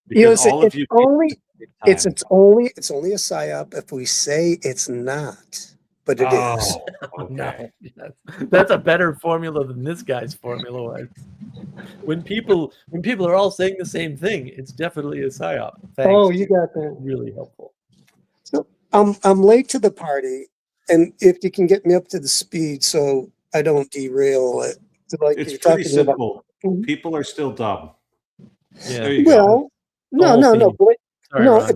because see, all of it's you only it's it's only a psyop if we say it's not, but it is. okay. No, that's a better formula than this guy's formula was. When people are all saying the same thing, it's definitely a psyop. Thanks. Oh, you got that. Really helpful. So I'm late to the party, and if you can get me up to the speed so I don't derail it, like It's you're pretty talking about. simple. People are still dumb. Yeah. There you go. Well, no, whole no, no. theme. But Sorry, no, Ron.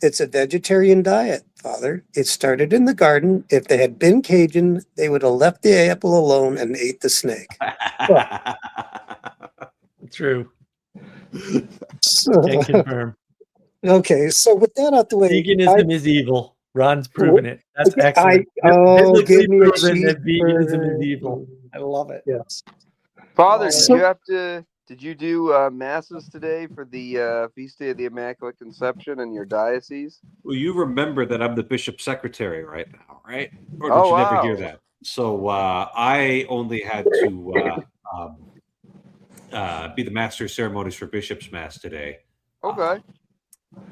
it's a vegetarian diet, Father. It started in the garden. If they had been Cajun, they would have left the apple alone and ate the snake. True. So, Can confirm. okay, so with that out the way, Veganism is evil. Ron's proven it. That's I- excellent. oh, Biblically give me a proven that veganism cheeseburger. is evil. I love it. Yes. Father, So- did you do masses today for the feast day of the Immaculate Conception in your diocese? Well, you remember that I'm the bishop's secretary right now, right? Or did Oh, you never wow. hear that? So I only had to be the master of ceremonies for Bishop's Mass today. Okay.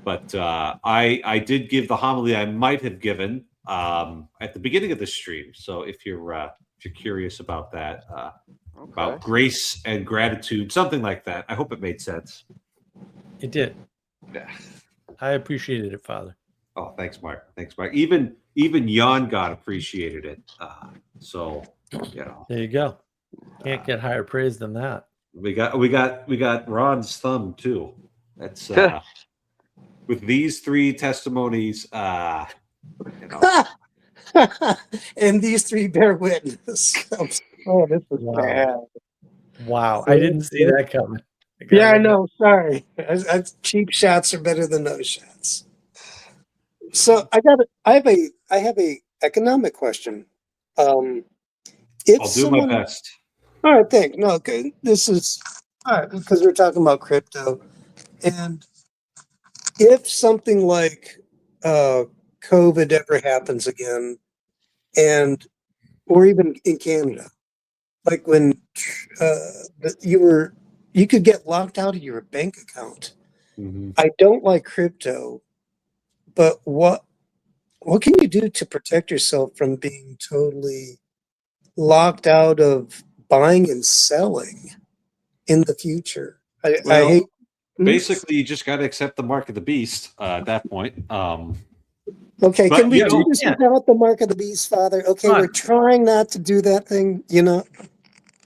But I did give the homily I might have given at the beginning of the stream. So if you're curious about that, about grace and gratitude, something like that. I hope it made sense. It did. Yeah. I appreciated it, Father. Oh, thanks, Mark. Thanks, Mark. Even Jan God appreciated it. So There you go. Can't get higher praise than that. we got Ron's thumb too. That's with these three testimonies. And these three bear witness. Oh, this is Wow. bad. Wow. I didn't see that coming. Yeah, I know. Sorry. Cheap shots are better than no shots. So I have a economic question. If I'll do someone, my best. all right, thank no. Okay, this is all right because we're talking about crypto, and if something like COVID ever happens again, and or even in Canada, like when you could get locked out of your bank account. Mhm. I don't like crypto, but what can you do to protect yourself from being totally locked out of buying and selling in the future? I Well, hate. Basically, you just got to accept the mark of the beast at that point. Okay, but can we you do know- this without the mark of the beast, Father? Okay, Ron. we're trying not to do that thing, you know.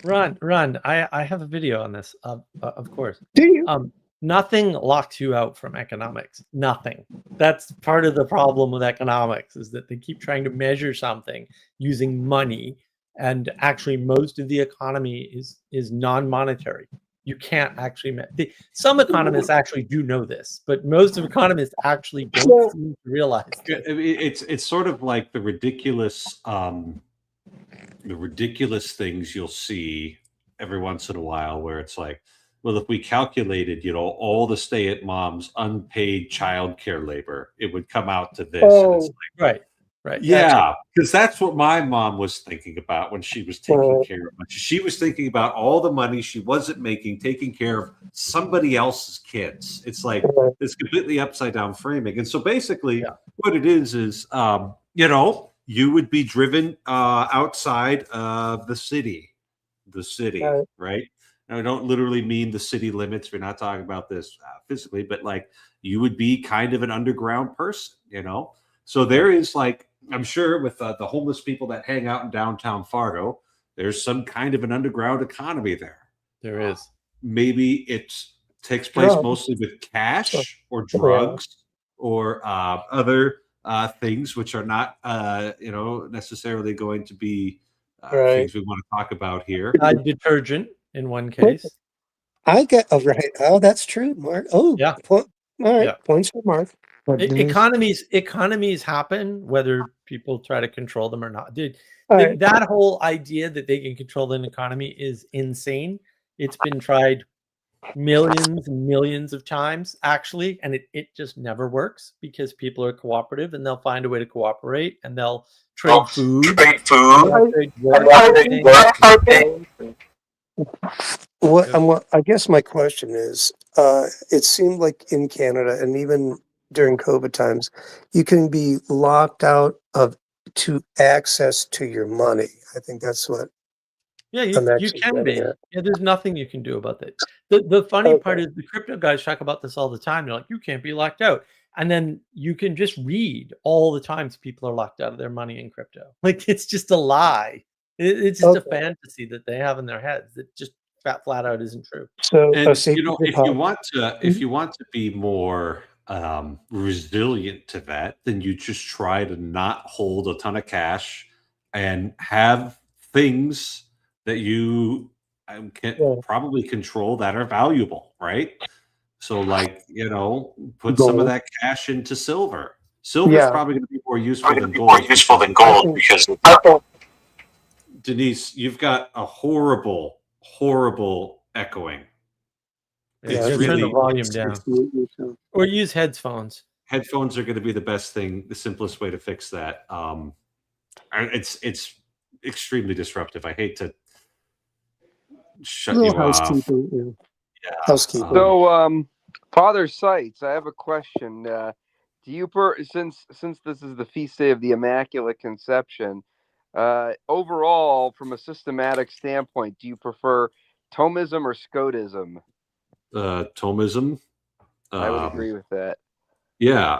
Ron, I have a video on this, of course. Do you? Nothing locks you out from economics. Nothing. That's part of the problem with economics is that they keep trying to measure something using money, and actually most of the economy is non-monetary. You can't actually some economists actually do know this, but most of economists actually don't seem to realize this. I mean, it's sort of like the ridiculous things you'll see every once in a while where it's like, well, if we calculated, all the stay-at mom's unpaid childcare labor, it would come out to this. And it's like, Right. yeah, because that's what my mom was thinking about when she was taking care of it. She was thinking about all the money she wasn't making, taking care of somebody else's kids. It's like this completely upside down framing. And so basically what it is you would be driven outside of the city, right? Now, I don't literally mean the city limits. We're not talking about this physically, but like you would be kind of an underground person, So there is like, I'm sure with the homeless people that hang out in downtown Fargo, there's some kind of an underground economy there. There is. Maybe it takes place mostly with cash or drugs or other things which are not, necessarily going to be things we want to talk about here. Detergent in one case. I get Oh, that's true, Mark. Oh, yeah. All right, points for Mark. Economies happen whether people try to control them or not. Dude, that whole idea that they can control an economy is insane. It's been tried millions and millions of times, actually, and it just never works because people are cooperative and they'll find a way to cooperate and they'll trade food. And they'll trade I guess my question is, it seemed like in Canada and even during COVID times, you can be locked out of to access to your money. I think that's what Yeah, I'm you actually can be. getting at. Yeah, there's nothing you can do about that. The funny part Okay. is the crypto guys talk about this all the time. They're like, you can't be locked out. And then you can just read all the times people are locked out of their money in crypto. Like it's just a lie. It's just a Okay. fantasy that they have in their heads that just flat out isn't true. So a And safe if you deposit. want to be more resilient to that, then you just try to not hold a ton of cash and have things that you can Yeah. probably control that are valuable, right? So, like, put some of Gold. that cash into silver. Silver is Yeah. probably going to be more useful than gold because Denise, you've got a horrible, horrible echoing. Yeah, It's just turn the really volume down or use headphones. headphones are going to be the best thing, the simplest way to fix that. It's extremely disruptive. I hate to shut you off. housekeeping. Yeah. Housekeeping. So, Father Sites, I have a question. Do you since this is the feast day of the Immaculate Conception, overall, from a systematic standpoint, do you prefer Thomism or Scotism? Thomism. I would agree with that. Yeah,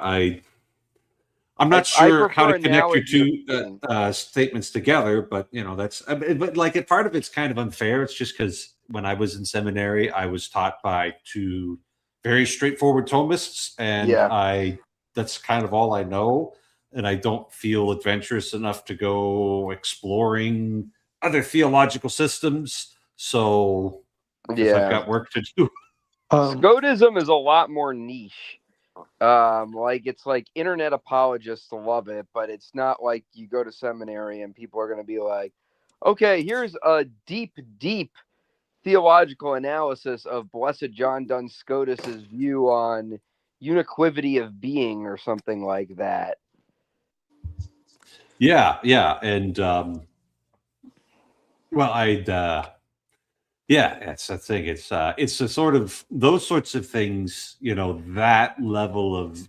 I'm not sure how to connect your two statements together, but that's. But like, part of it's kind of unfair. It's just because when I was in seminary, I was taught by two very straightforward Thomists, and that's kind of all I know. And I don't feel adventurous enough to go exploring other theological systems. So I've got work to do. Scotism is a lot more niche. It's like internet apologists love it, but it's not like you go to seminary and people are going to be like, okay, here's a deep theological analysis of Blessed John Duns Scotus's view on uniquity of being or something like that. Yeah, and that's the thing. It's a sort of those sorts of things. That level of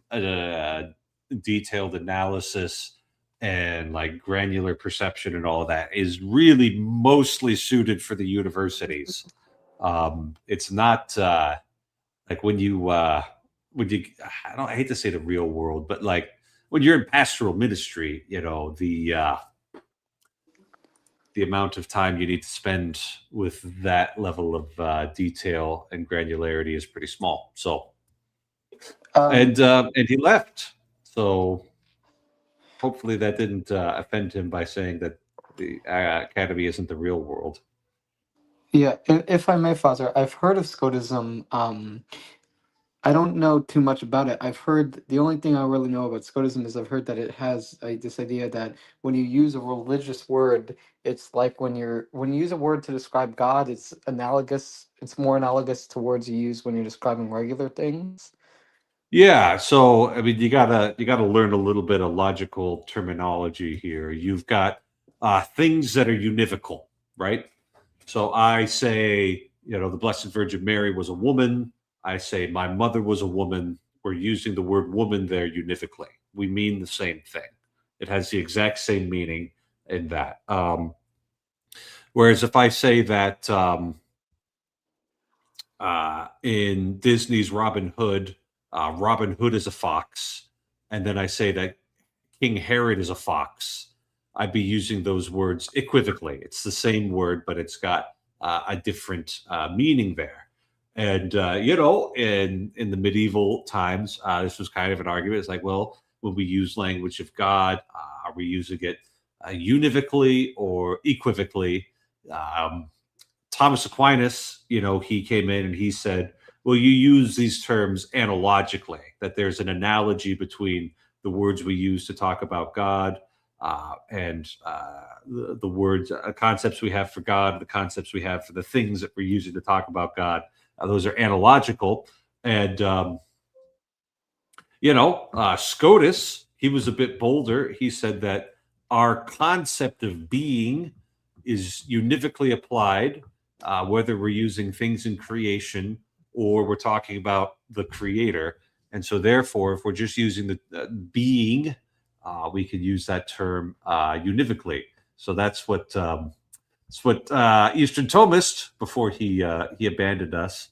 detailed analysis and like granular perception and all of that is really mostly suited for the universities. It's not like when you I hate to say the real world, but like when you're in pastoral ministry, the amount of time you need to spend with that level of detail and granularity is pretty small. So, and he left. So hopefully that didn't offend him by saying that the academy isn't the real world. Yeah, if I may, Father, I've heard of Scotism. I don't know too much about it. I've heard the only thing I really know about Scotism is I've heard that it has this idea that when you use a religious word, it's like when you use a word to describe God, it's analogous. It's more analogous to words you use when you're describing regular things. Yeah, so I mean, you gotta learn a little bit of logical terminology here. You've got things that are univocal, right? So I say, the Blessed Virgin Mary was a woman. I say my mother was a woman. We're using the word woman there univocally. We mean the same thing. It has the exact same meaning in that. Whereas if I say that in Disney's Robin Hood is a fox, and then I say that King Herod is a fox, I'd be using those words equivocally. It's the same word, but it's got a different meaning there. And in the medieval times, this was kind of an argument. It's like, well, when we use language of God, are we using it univocally or equivocally? Thomas Aquinas, he came in and he said, well, you use these terms analogically, that there's an analogy between the words we use to talk about God and the words, concepts we have for God, the concepts we have for the things that we're using to talk about God. Those are analogical. And, Scotus, he was a bit bolder. He said that our concept of being is univocally applied, whether we're using things in creation or we're talking about the creator. And so therefore, if we're just using the being, we could use that term univocally. So that's what Eastern Thomist, before he abandoned us,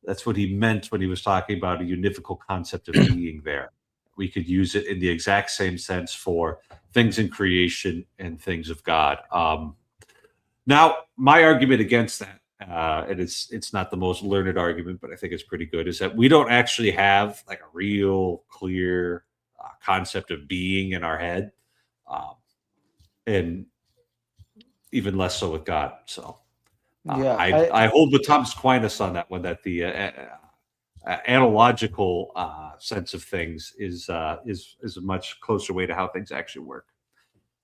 that's what he meant when he was talking about a univocal concept of being there. We could use it in the exact same sense for things in creation and things of God. Now, my argument against that, and it's not the most learned argument, but I think it's pretty good, is that we don't actually have like a real clear concept of being in our head, and even less so with God. So I hold with Thomas Aquinas on that one, that the analogical sense of things is a much closer way to how things actually work.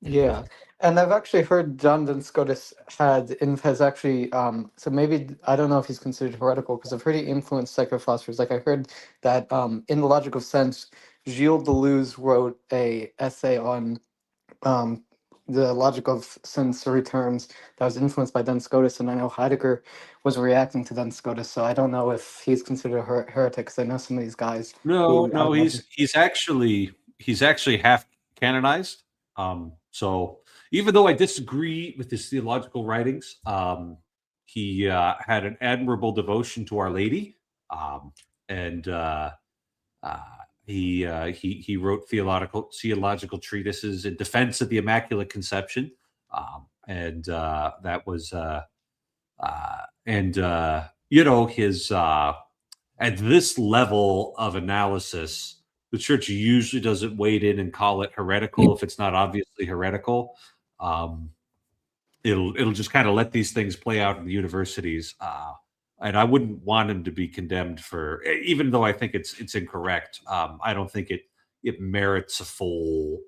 Yeah, and I've actually heard John Duns Scotus has actually so maybe I don't know if he's considered heretical, because I've heard he influenced secular philosophers. Like I heard that in the logical sense, Gilles Deleuze wrote a essay on the logic of sensory terms that was influenced by Duns Scotus, and I know Heidegger was reacting to Duns Scotus, so I don't know if he's considered a heretic, because I know some of these guys. No, he's actually half canonized. So even though I disagree with his theological writings, he had an admirable devotion to Our Lady, and he wrote theological treatises in defense of the Immaculate Conception, and that was his at this level of analysis, the church usually doesn't wade in and call it heretical if it's not obviously heretical. It'll just kind of let these things play out in the universities, and I wouldn't want him to be condemned for, even though I think it's incorrect. I don't think it merits a full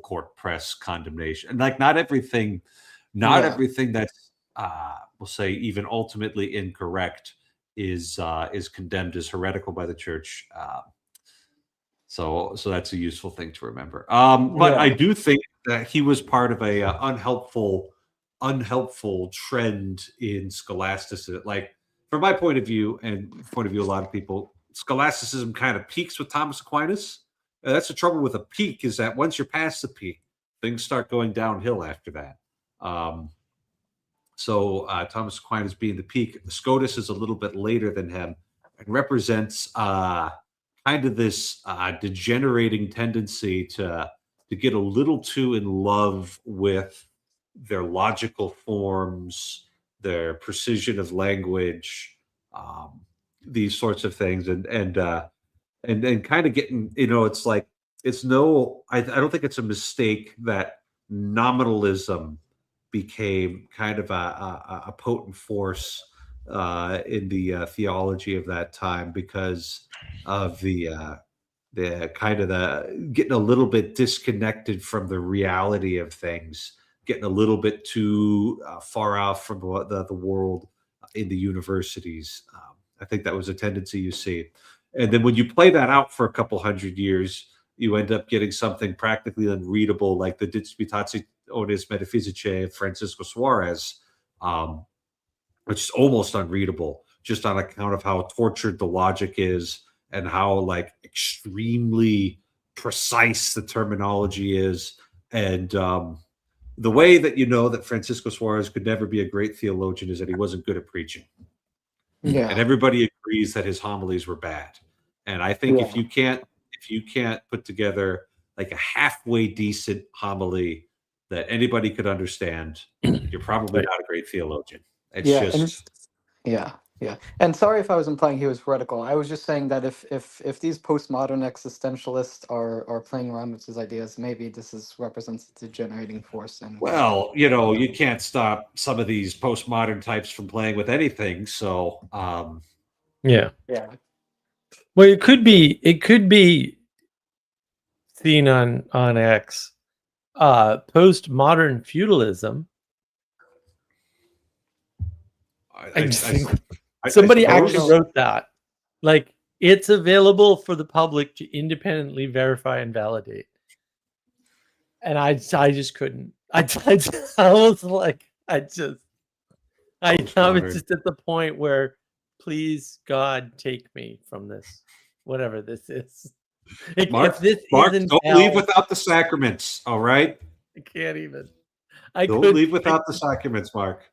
court press condemnation. And like not everything that's we'll say even ultimately incorrect is condemned as heretical by the church. So that's a useful thing to remember. But I do think that he was part of a unhelpful trend in scholasticism. Like from my point of view, and point of view, a lot of people, scholasticism kind of peaks with Thomas Aquinas. And that's the trouble with a peak, is that once you're past the peak, things start going downhill after that. So Thomas Aquinas being the peak, Scotus is a little bit later than him, and represents kind of this degenerating tendency to get a little too in love with their logical forms, their precision of language, these sorts of things, and kind of getting, it's like I don't think it's a mistake that nominalism became kind of a potent force in the theology of that time, because of the kind of the getting a little bit disconnected from the reality of things, getting a little bit too far off from the world in the universities. I think that was a tendency you see. And then when you play that out for a couple hundred years, you end up getting something practically unreadable, like the Disputationes Metaphysicae of Francisco Suarez, which is almost unreadable, just on account of how tortured the logic is and how like extremely precise the terminology is. And the way that you know that Francisco Suarez could never be a great theologian is that he wasn't good at preaching. Yeah. And everybody agrees that his homilies were bad. And I think if you can't put together like a halfway decent homily that anybody could understand, you're probably not a great theologian. Yeah. And sorry if I was implying he was heretical. I was just saying that if these postmodern existentialists are playing around with his ideas, maybe this represents a degenerating force. And you can't stop some of these postmodern types from playing with anything. So yeah. Well, it could be seen on X, postmodern feudalism. I Somebody actually suppose- wrote that. Like, it's available for the public to independently verify and validate. And I just couldn't. I was like, I was just at the point where, please, God, take me from this, whatever this is. Mark, If this Mark, isn't don't hell, leave without the sacraments. All right, I can't even. don't leave without the sacraments, Mark.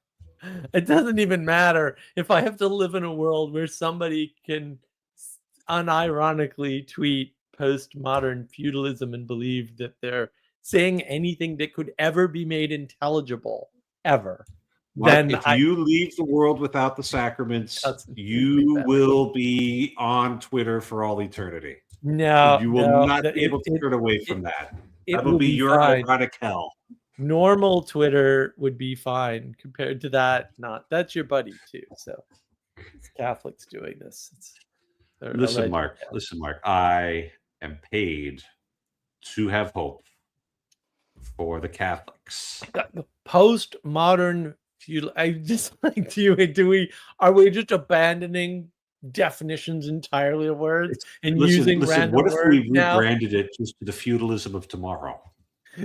It doesn't even matter if I have to live in a world where somebody can unironically tweet postmodern feudalism and believe that they're saying anything that could ever be made intelligible ever. Mark, Then if you leave the world without the sacraments, you will be on Twitter for all eternity. No, you will not be able to turn away from that. That will be your fine. ironic hell. Normal Twitter would be fine compared to that. That's your buddy too. So it's Catholics doing this. Listen, Mark. I am paid to have hope for the Catholics. Postmodern feudal. I just like are we just abandoning definitions entirely of words and using random what if words we rebranded it just to the feudalism of tomorrow?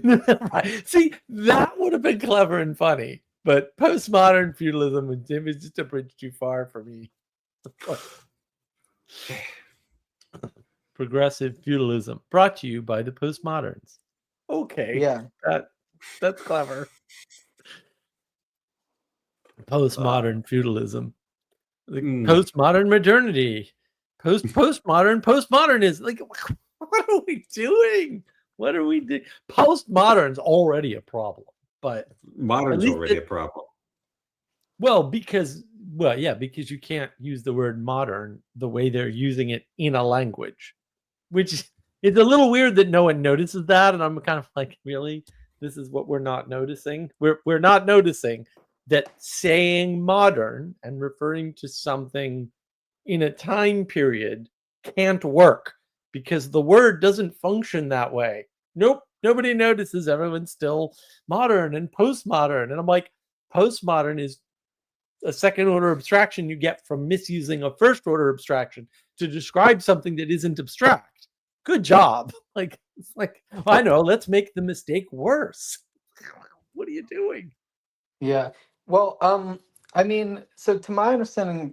Right. See, that would have been clever and funny, but postmodern feudalism is just a bridge too far for me. Progressive feudalism brought to you by the postmoderns. Okay. Yeah. That's clever. Postmodern feudalism. Postmodern modernity. Postmodern is like, what are we doing? What are we doing? Postmodern's already a problem, but modern's already a problem. Well, because you can't use the word modern the way they're using it in a language, which is a little weird that no one notices that. And I'm kind of like, really? This is what we're not noticing? We're not noticing that saying modern and referring to something in a time period can't work because the word doesn't function that way. Nope. Nobody notices. Everyone's still modern and postmodern. And I'm like, postmodern is a second order abstraction you get from misusing a first order abstraction to describe something that isn't abstract. Good job. Like, it's like, I know, let's make the mistake worse. What are you doing? Yeah. Well, I mean, so to my understanding,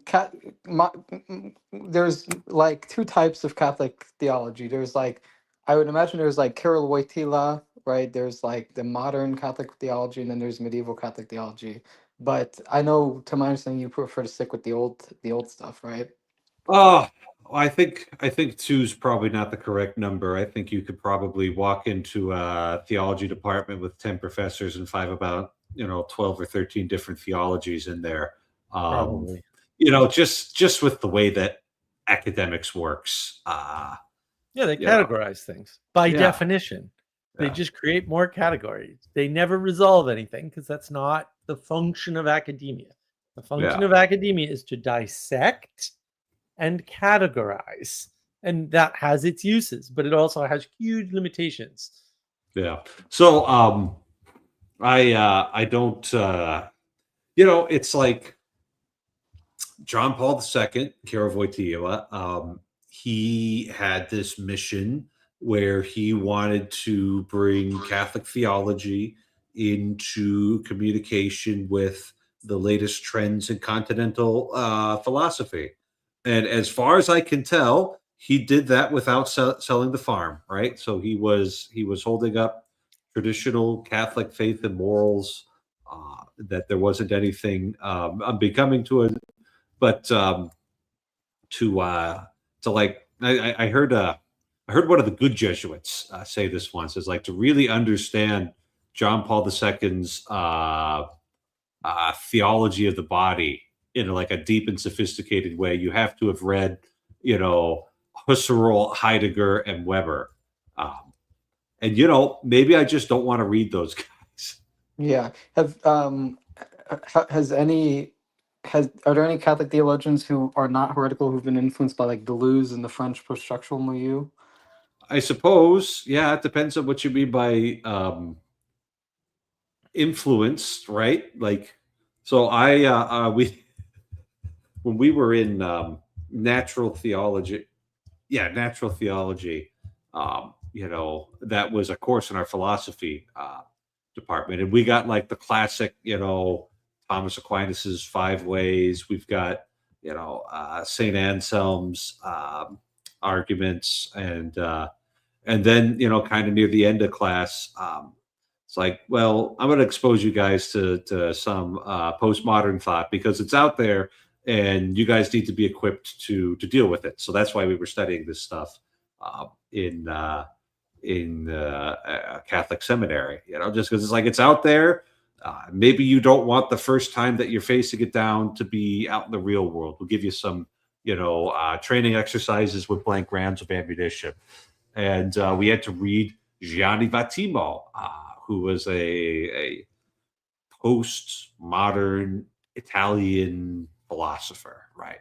there's like two types of Catholic theology. There's like, I would imagine there's like Kirill Wojtyla, right? There's like the modern Catholic theology, and then there's medieval Catholic theology. But I know, to my understanding, you prefer to stick with the old stuff, right? Oh, I think two is probably not the correct number. I think you could probably walk into a theology department with 10 professors and find about 12 or 13 different theologies in there. Probably. Just with the way that academics works. They categorize things by definition. They just create more categories. They never resolve anything because that's not the function of academia. The function of academia is to dissect and categorize, and that has its uses, but it also has huge limitations. Yeah. So I don't it's like John Paul II, Kirill Wojtyla, he had this mission where he wanted to bring Catholic theology into communication with the latest trends in continental philosophy. And as far as I can tell, he did that without selling the farm, right? So he was holding up traditional Catholic faith and morals, that there wasn't anything unbecoming to it. But to like, I heard one of the good Jesuits say this once, is like, to really understand John Paul II's theology of the body in like a deep and sophisticated way, you have to have read, Husserl, Heidegger, and Weber. And maybe I just don't want to read those guys. Yeah. Are there any Catholic theologians who are not heretical who've been influenced by like Deleuze and the French post-structural milieu? I suppose, yeah, it depends on what you mean by influenced, right? Like, so we when we were in natural theology, that was a course in our philosophy department, and we got like the classic, Thomas Aquinas's Five Ways. We've got, Saint Anselm's arguments, and then kind of near the end of class, it's like, well, I'm going to expose you guys to some postmodern thought because it's out there, and you guys need to be equipped to deal with it. So that's why we were studying this stuff in Catholic seminary, just because it's like it's out there. Maybe you don't want the first time that you're facing it down to be out in the real world. We'll give you some, training exercises with blank rounds of ammunition. And we had to read Gianni Vattimo, who was a postmodern Italian philosopher, right?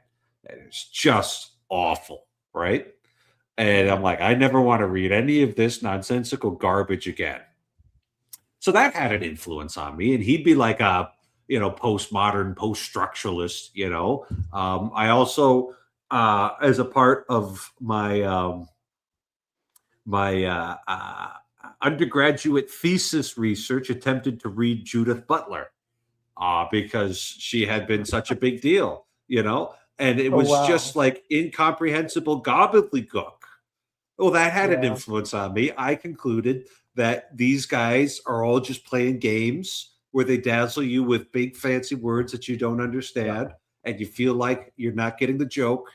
And it's just awful, right? And I'm like, I never want to read any of this nonsensical garbage again. So that had an influence on me. And he'd be like a, postmodern, post-structuralist, I also, as a part of my undergraduate thesis research, attempted to read Judith Butler because she had been such a big deal, and it was just like incomprehensible gobbledygook. Well, that had an influence on me. I concluded that these guys are all just playing games where they dazzle you with big fancy words that you don't understand, and you feel like you're not getting the joke.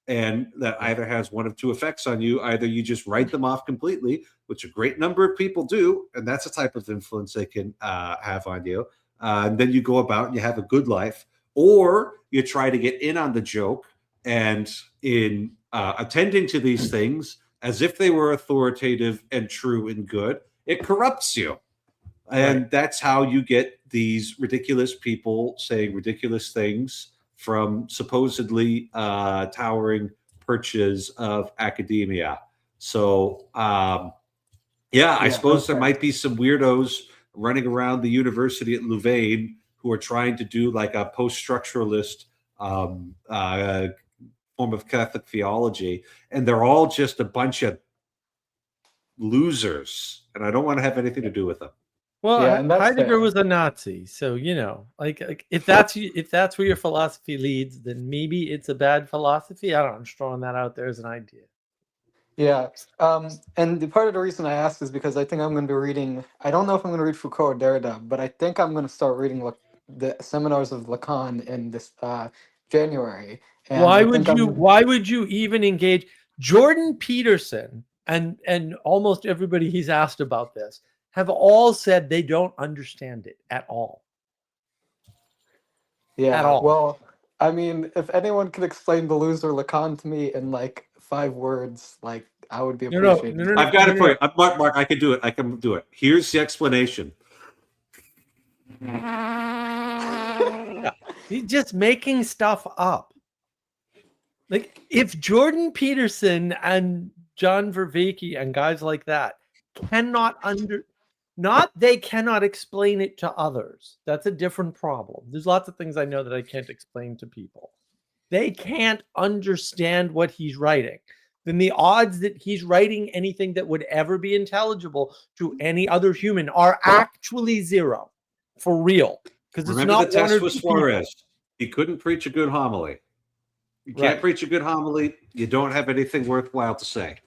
And that either has one of two effects on you. Either you just write them off completely, which a great number of people do, and that's a type of influence they can have on you. And then you go about and you have a good life, or you try to get in on the joke, and in attending to these things as if they were authoritative and true and good, it corrupts you. And that's how you get these ridiculous people saying ridiculous things from supposedly towering perches of academia. So, I suppose there might be some weirdos running around the university at Louvain who are trying to do like a post-structuralist form of Catholic theology, and they're all just a bunch of losers, and I don't want to have anything to do with them. Well, Heidegger was a Nazi, so like if that's where your philosophy leads, then maybe it's a bad philosophy. I don't know. I'm just throwing that out there as an idea. Yeah, and the part of the reason I asked is because I think I'm going to be reading. I don't know if I'm going to read Foucault or Derrida, but I think I'm going to start reading the Seminars of Lacan in this January. And why would you even engage Jordan Peterson and almost everybody he's asked about this have all said they don't understand it at all. Yeah, at all. Well, I mean, if anyone could explain the loser Lacan to me in like 5 words, like I would be appreciated. No, I've got it for you. Mark, I can do it. I can do it. Here's the explanation. He's just making stuff up. Like if Jordan Peterson and John Vervaeke and guys like that cannot they cannot explain it to others. That's a different problem. There's lots of things I know that I can't explain to people. They can't understand what he's writing. Then the odds that he's writing anything that would ever be intelligible to any other human are actually 0. For real. Because it's not the test was Suarez. He couldn't preach a good homily. You can't preach a good homily. You don't have anything worthwhile to say.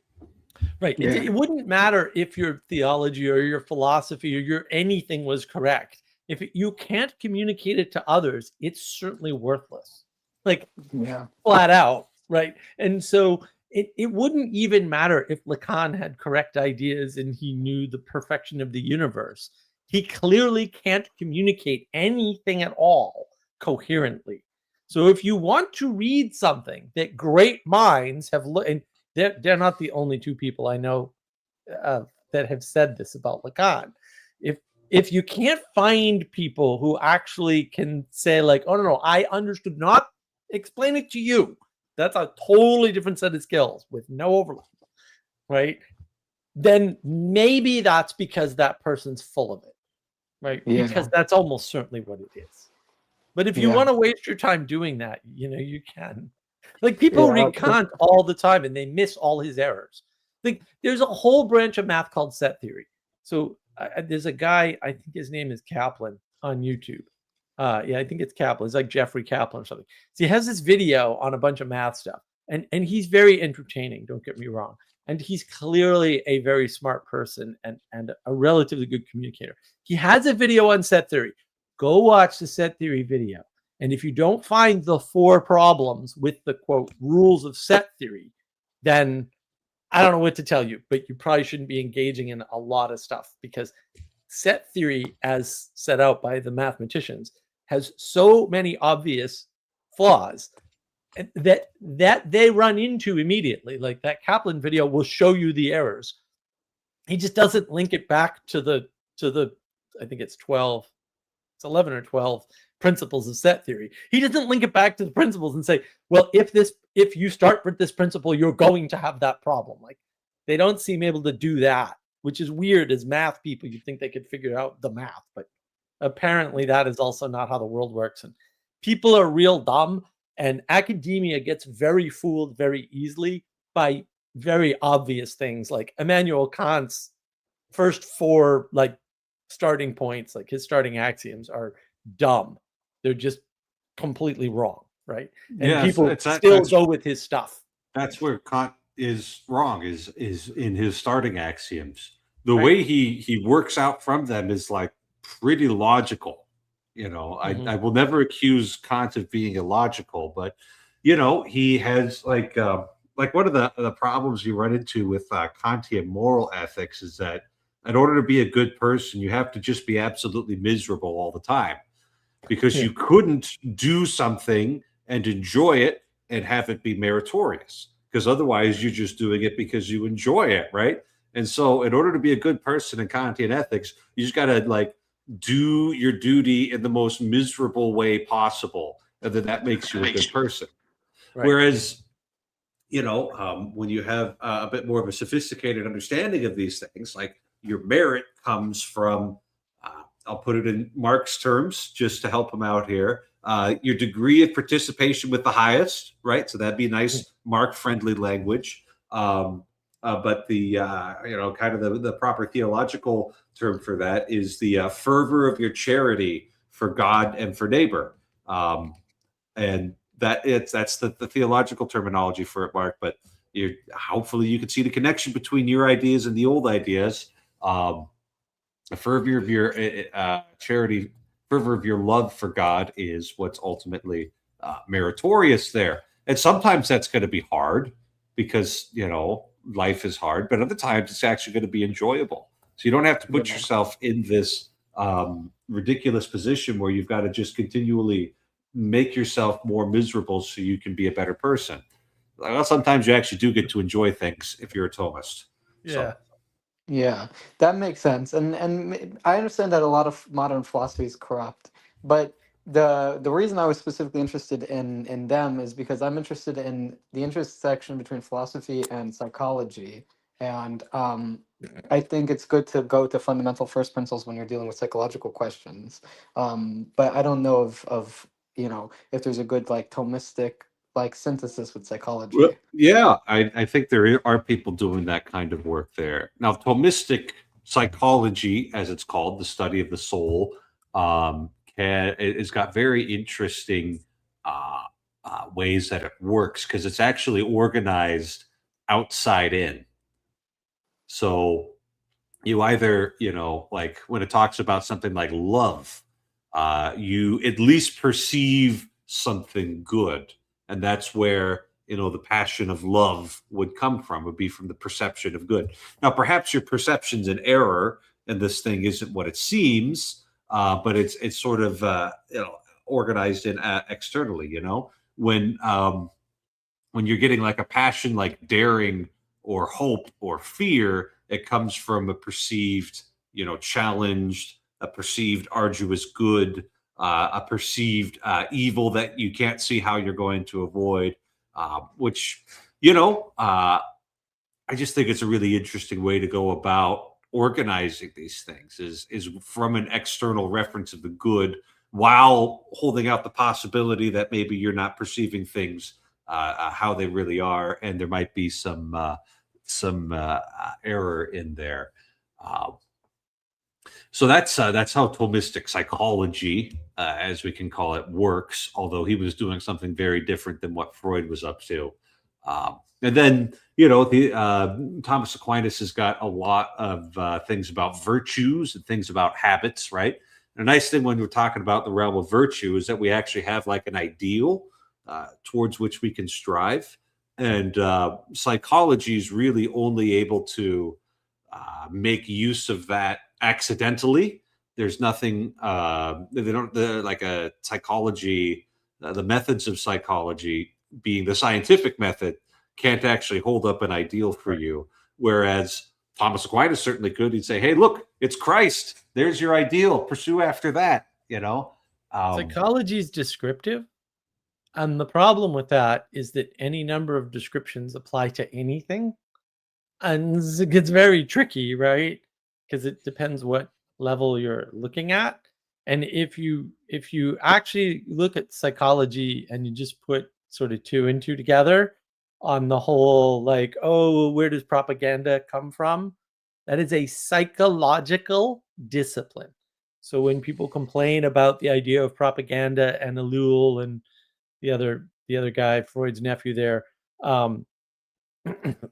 Right. Yeah. It wouldn't matter if your theology or your philosophy or your anything was correct. If you can't communicate it to others, it's certainly worthless. Like, flat out. Right. And so it wouldn't even matter if Lacan had correct ideas and he knew the perfection of the universe. He clearly can't communicate anything at all coherently. So if you want to read something that great minds have and they're not the only 2 people I know that have said this about Lacan. If you can't find people who actually can say like, oh no, I understood, not explain it to you. That's a totally different set of skills with no overlap, right? Then maybe that's because that person's full of it, right? Yeah. Because that's almost certainly what it is. But if you Yeah. want to waste your time doing that, you can. Like people read Kant all the time and they miss all his errors. Like there's a whole branch of math called set theory. So there's a guy, I think his name is Kaplan on YouTube. I think it's Kaplan. It's like Jeffrey Kaplan or something. So he has this video on a bunch of math stuff, and he's very entertaining. Don't get me wrong. And he's clearly a very smart person and a relatively good communicator. He has a video on set theory. Go watch the set theory video. And if you don't find the 4 problems with the quote rules of set theory, then I don't know what to tell you, but you probably shouldn't be engaging in a lot of stuff, because set theory, as set out by the mathematicians, has so many obvious flaws that they run into immediately. Like that Kaplan video will show you the errors. He just doesn't link it back to the I think it's 11 or 12 principles of set theory. He doesn't link it back to the principles and say, well, if you start with this principle, you're going to have that problem. Like they don't seem able to do that, which is weird. As math people, you'd think they could figure out the math, but apparently that is also not how the world works. And people are real dumb, and academia gets very fooled very easily by very obvious things. Like Immanuel Kant's first 4 like starting points, like his starting axioms, are dumb. They're just completely wrong, right? And people still go with his stuff. That's where Kant is wrong, is in his starting axioms. The way he works out from them is like pretty logical. I will never accuse Kant of being illogical, but he has like one of the problems you run into with Kantian moral ethics is that in order to be a good person, you have to just be absolutely miserable all the time, because you couldn't do something and enjoy it and have it be meritorious, because otherwise you're just doing it because you enjoy it, right? And so in order to be a good person in Kantian ethics, you just got to like do your duty in the most miserable way possible, and then that makes you a good person. Right. Whereas, when you have a bit more of a sophisticated understanding of these things, like your merit comes from, I'll put it in Mark's terms just to help him out here, your degree of participation with the highest, right? So that'd be nice Mark-friendly language. But the kind of the proper theological term for that is the fervor of your charity for God and for neighbor, and that's the theological terminology for it, Mark. But hopefully you can see the connection between your ideas and the old ideas. The fervor of your charity, fervor of your love for God is what's ultimately meritorious there, and sometimes that's going to be hard because life is hard, but other times it's actually going to be enjoyable. So you don't have to put yourself in this ridiculous position where you've got to just continually make yourself more miserable so you can be a better person. Well, sometimes you actually do get to enjoy things if you're a Thomist. Yeah. So. Yeah, that makes sense. And I understand that a lot of modern philosophy is corrupt, but the reason I was specifically interested in them is because I'm interested in the intersection between philosophy and psychology. And I think it's good to go to fundamental first principles when you're dealing with psychological questions. But I don't know of if there's a good like Thomistic like synthesis with psychology. Well, yeah, I think there are people doing that kind of work there. Now, Thomistic psychology, as it's called, the study of the soul, it's got very interesting ways that it works, because it's actually organized outside in. So you either, like when it talks about something like love, you at least perceive something good. And that's where, the passion of love would come from, would be from the perception of good. Now, perhaps your perception's an error and this thing isn't what it seems, but it's sort of, organized in externally, when you're getting like a passion like daring or hope or fear, it comes from a perceived, challenged, a perceived arduous good, a perceived evil that you can't see how you're going to avoid, which, I just think it's a really interesting way to go about organizing these things is from an external reference of the good while holding out the possibility that maybe you're not perceiving things how they really are, and there might be some error in there. Uh, so that's how Thomistic psychology, as we can call it, works. Although he was doing something very different than what Freud was up to. And then Thomas Aquinas has got a lot of things about virtues and things about habits, right? And a nice thing when we're talking about the realm of virtue is that we actually have like an ideal towards which we can strive. And psychology is really only able to make use of that accidentally. There's nothing, they're like a psychology, the methods of psychology being the scientific method can't actually hold up an ideal for you. Whereas Thomas Aquinas certainly could. He'd say, hey, look, it's Christ. There's your ideal. Pursue after that, Psychology is descriptive. And the problem with that is that any number of descriptions apply to anything. And it gets very tricky, right? Because it depends what level you're looking at. And if you actually look at psychology and you just put sort of 2 and 2 together on the whole, like, oh, where does propaganda come from? That is a psychological discipline. So when people complain about the idea of propaganda and Ellul and the other guy, Freud's nephew there,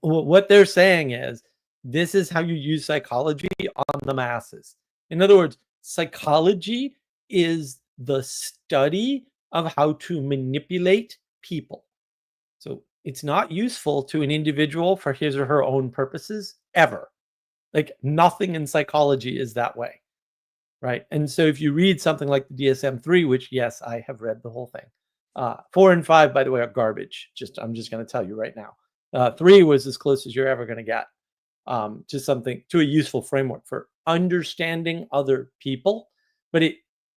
what they're saying is this is how you use psychology on the masses. In other words, psychology is the study of how to manipulate people. So it's not useful to an individual for his or her own purposes ever. Like nothing in psychology is that way, right? And so if you read something like the DSM-3, which yes, I have read the whole thing. 4 and 5, by the way, are garbage. I'm just going to tell you right now. 3 was as close as you're ever going to get to a useful framework for understanding other people, but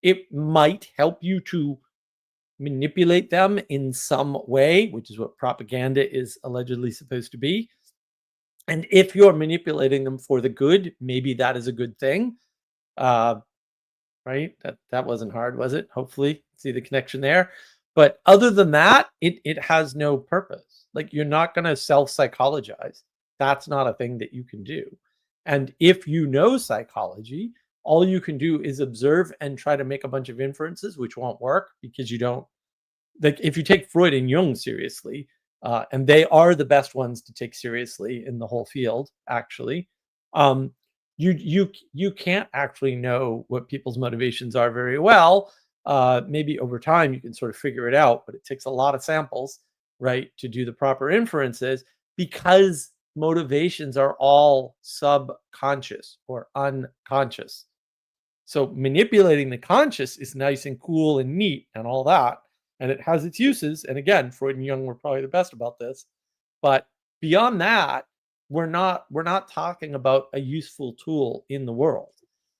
it might help you to manipulate them in some way, which is what propaganda is allegedly supposed to be. And if you're manipulating them for the good, maybe that is a good thing. Right? That wasn't hard, was it? Hopefully, see the connection there. But other than that, it has no purpose. Like you're not going to self-psychologize. That's not a thing that you can do. And if you know psychology, all you can do is observe and try to make a bunch of inferences, which won't work because you don't. Like if you take Freud and Jung seriously, and they are the best ones to take seriously in the whole field, actually, you can't actually know what people's motivations are very well. Maybe over time you can sort of figure it out, but it takes a lot of samples, right, to do the proper inferences because motivations are all subconscious or unconscious. So manipulating the conscious is nice and cool and neat and all that, and it has its uses. And again, Freud and Jung were probably the best about this. But beyond that, we're not talking about a useful tool in the world.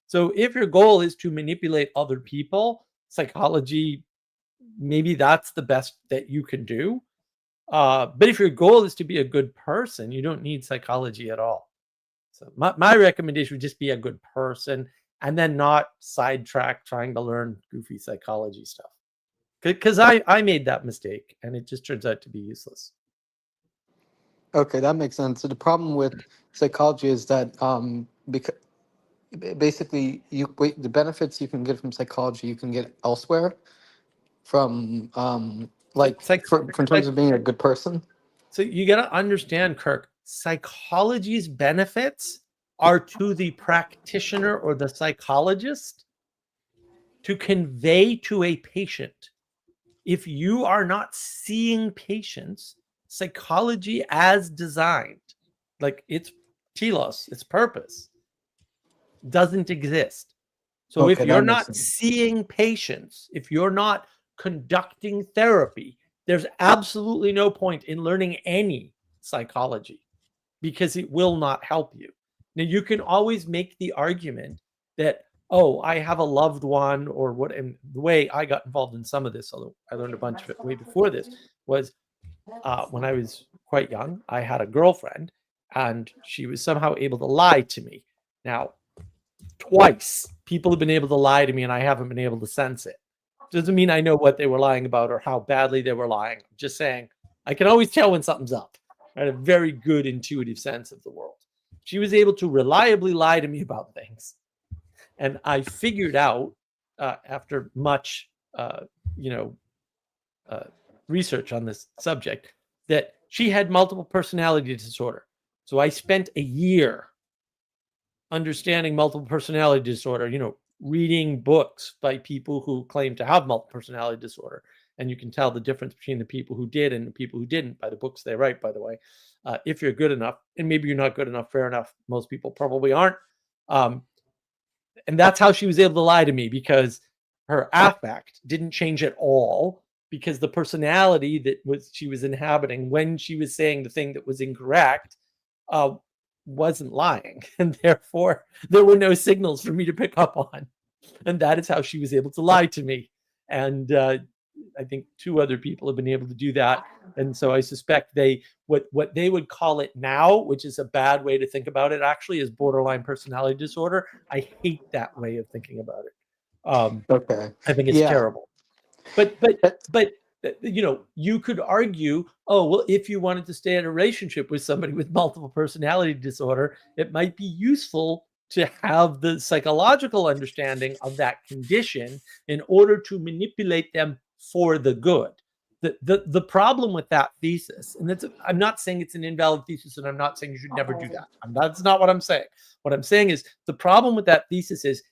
So if your goal is to manipulate other people, psychology, maybe that's the best that you can do. But if your goal is to be a good person, you don't need psychology at all. So my recommendation would just be a good person and then not sidetrack trying to learn goofy psychology stuff. Because I made that mistake and it just turns out to be useless. Okay, that makes sense. So the problem with psychology is that because basically the benefits you can get from psychology you can get elsewhere from in terms of being a good person. So you got to understand, Kirk, psychology's benefits are to the practitioner or the psychologist to convey to a patient. If you are not seeing patients, psychology as designed, like its telos, its purpose, doesn't exist. So if you're not seeing patients, if you're not conducting therapy, there's absolutely no point in learning any psychology because it will not help you. Now, you can always make the argument that, oh, I have a loved one or what. And the way I got involved in some of this, although I learned a bunch of it way before this, was when I was quite young, I had a girlfriend and she was somehow able to lie to me. Now, twice people have been able to lie to me and I haven't been able to sense it. Doesn't mean I know what they were lying about or how badly they were lying. I'm just saying I can always tell when something's up. I had a very good intuitive sense of the world. She was able to reliably lie to me about things. And I figured out after much, research on this subject that she had multiple personality disorder. So I spent a year understanding multiple personality disorder, reading books by people who claim to have multiple personality disorder. And you can tell the difference between the people who did and the people who didn't by the books they write, by the way. If you're good enough, and maybe you're not good enough, fair enough. Most people probably aren't. And that's how she was able to lie to me, because her affect didn't change at all, because the personality that she was inhabiting when she was saying the thing that was incorrect wasn't lying. And therefore, there were no signals for me to pick up on. And that is how she was able to lie to me. And I think 2 other people have been able to do that. And so I suspect what they would call it now, which is a bad way to think about it, actually, is borderline personality disorder. I hate that way of thinking about it. Okay. I think it's terrible. But you could argue, oh, well, if you wanted to stay in a relationship with somebody with multiple personality disorder, it might be useful to have the psychological understanding of that condition in order to manipulate them for the good. The problem with that thesis, and I'm not saying it's an invalid thesis, and I'm not saying you should never do that. That's not what I'm saying. What I'm saying is the problem with that thesis is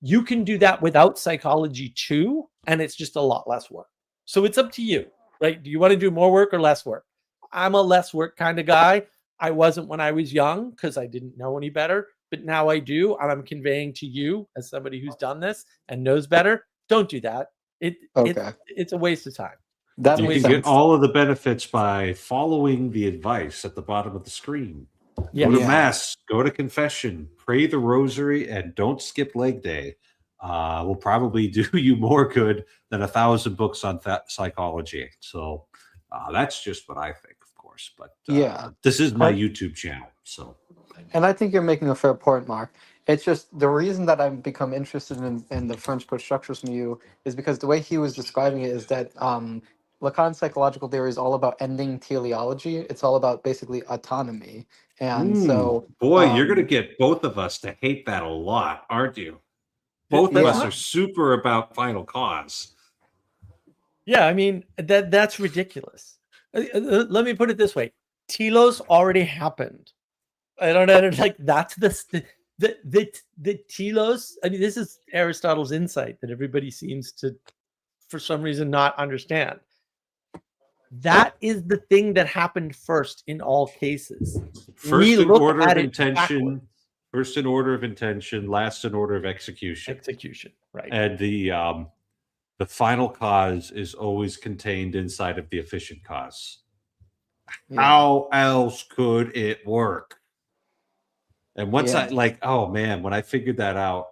you can do that without psychology too, and it's just a lot less work. So it's up to you, right? Do you want to do more work or less work? I'm a less work kind of guy. I wasn't when I was young because I didn't know any better, but now I do, and I'm conveying to you as somebody who's done this and knows better, don't do that. It's a waste of time. That You makes can sense. get all of the benefits by following the advice at the bottom of the screen. Yeah. Go to mass, go to confession, pray the rosary, and don't skip leg day. Will probably do you more good than 1,000 books on psychology. So that's just what I think, of course. But this is my YouTube channel. So, and I think you're making a fair point, Mark. It's just the reason that I've become interested in the French code structures from you is because the way he was describing it is that Lacan's psychological theory is all about ending teleology. It's all about basically autonomy. And so, boy, you're going to get both of us to hate that a lot, aren't you? Both of us are super about final cause. Yeah, I mean, that's ridiculous. Let me put it this way. Telos already happened. I don't know, like that's the telos. I mean, this is Aristotle's insight that everybody seems to, for some reason, not understand. That is the thing that happened first in all cases. First in order of intention, first in order of intention, last in order of execution. Execution, right? And the final cause is always contained inside of the efficient cause. Yeah. How else could it work? And once I oh man, when I figured that out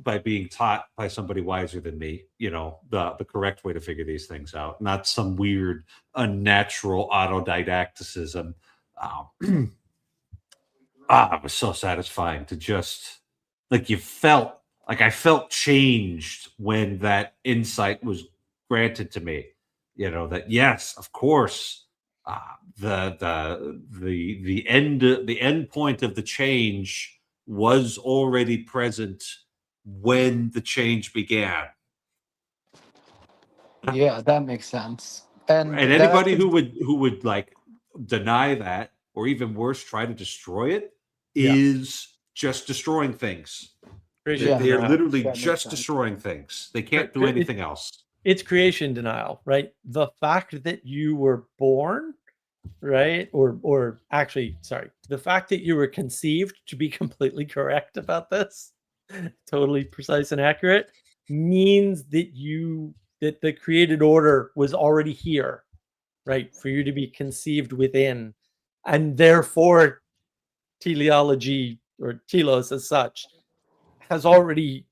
by being taught by somebody wiser than me, the correct way to figure these things out, not some weird, unnatural autodidacticism. It was so satisfying to just I felt changed when that insight was granted to me. That yes, of course, the end point of the change was already present when the change began. Yeah, that makes sense. And anybody who would like deny that, or even worse, try to destroy it, is just destroying things. They are literally just destroying things. They can't do anything else. It's creation denial, right? The fact that you were born, right? Or actually, sorry, the fact that you were conceived, to be completely correct about this, totally precise and accurate, means that that the created order was already here, right? For you to be conceived within. And therefore, teleology or telos as such has already,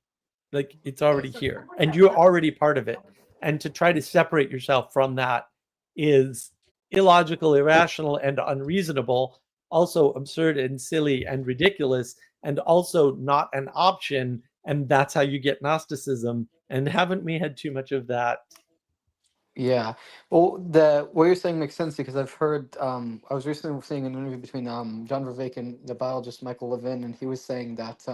it's already here. And you're already part of it. And to try to separate yourself from that is illogical, irrational, and unreasonable, also absurd and silly and ridiculous, and also not an option. And that's how you get Gnosticism And haven't we had too much of that? Yeah. Well, the what you're saying makes sense because I've heard. I was recently seeing an interview between John Vervaeke and the biologist Michael Levin, and he was saying that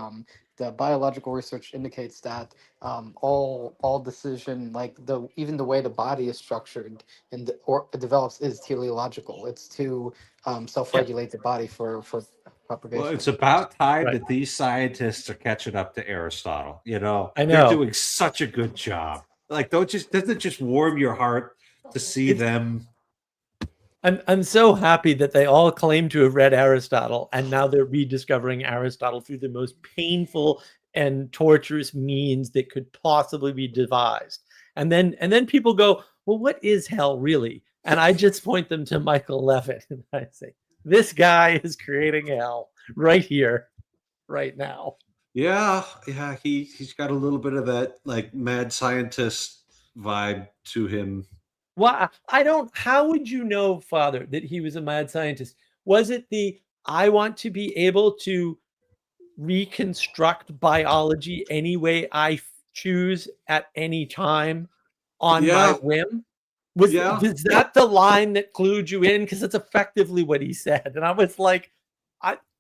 the biological research indicates that all decision, like the even the way the body is structured and or develops, is teleological. It's to Yeah, self-regulate the body for Well, propagation. it's about time right. that these scientists are catching up to Aristotle. You know, I they're know. doing such a good job. Like, doesn't it just warm your heart to see It's them? I'm so happy that they all claim to have read Aristotle, and now they're rediscovering Aristotle through the most painful and torturous means that could possibly be devised. And then people go, well, what is hell really? And I just point them to Michael Levitt and I say, this guy is creating hell right here, right now. Yeah, yeah. He's got a little bit of that like mad scientist vibe to him. Well, I don't. How would you know, Father, that he was a mad scientist? Was it the I want to be able to reconstruct biology any way I choose at any time on my Yeah, whim? Was yeah. is that the line that clued you in? Because it's effectively what he said, and I was like,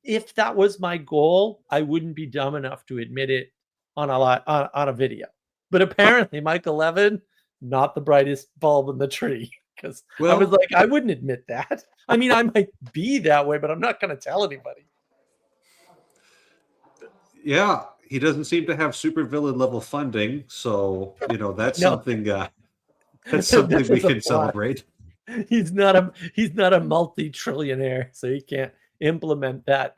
if that was my goal, I wouldn't be dumb enough to admit it on on a video. But apparently, Michael Levin, not the brightest bulb in the tree, because I was Well, like, I wouldn't admit that. I mean, I might be that way, but I'm not going to tell anybody. yeah. He doesn't seem to have supervillain level funding, so you know that's No, something. That's this something we is a can plot. celebrate. He's not a multi-trillionaire, so he can't implement that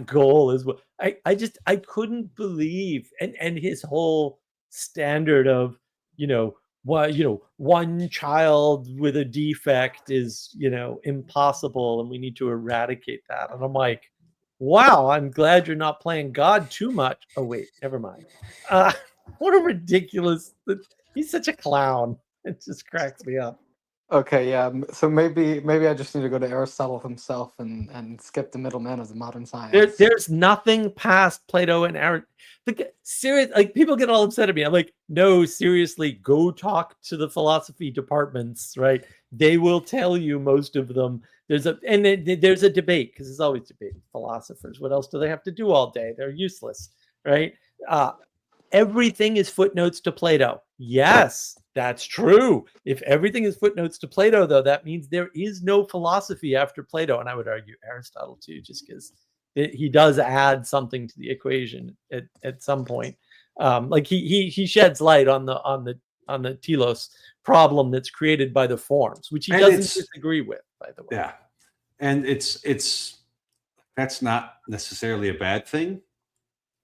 goal as well. I couldn't believe, and his whole standard of, one child with a defect is, impossible and we need to eradicate that. And I'm like, wow, I'm glad you're not playing God too much. Oh wait, never mind. uh what a ridiculous, he's such a clown. It just cracks me up. Okay, yeah. So maybe I just need to go to Aristotle himself and skip the middleman of the modern science. There's nothing past Plato and Aaron. Serious, like people get all upset at me. I'm like, no, seriously, go talk to the philosophy departments, right? They will tell you most of them. There's a debate, because there's always debate with philosophers. What else do they have to do all day? They're useless, right? Everything is footnotes to Plato. Yes, that's true. If everything is footnotes to Plato, though, that means there is no philosophy after Plato. And I would argue Aristotle too, just because he does add something to the equation at some point. Like he sheds light on the telos problem that's created by the forms, which he doesn't disagree with, by the way. Yeah, and that's not necessarily a bad thing.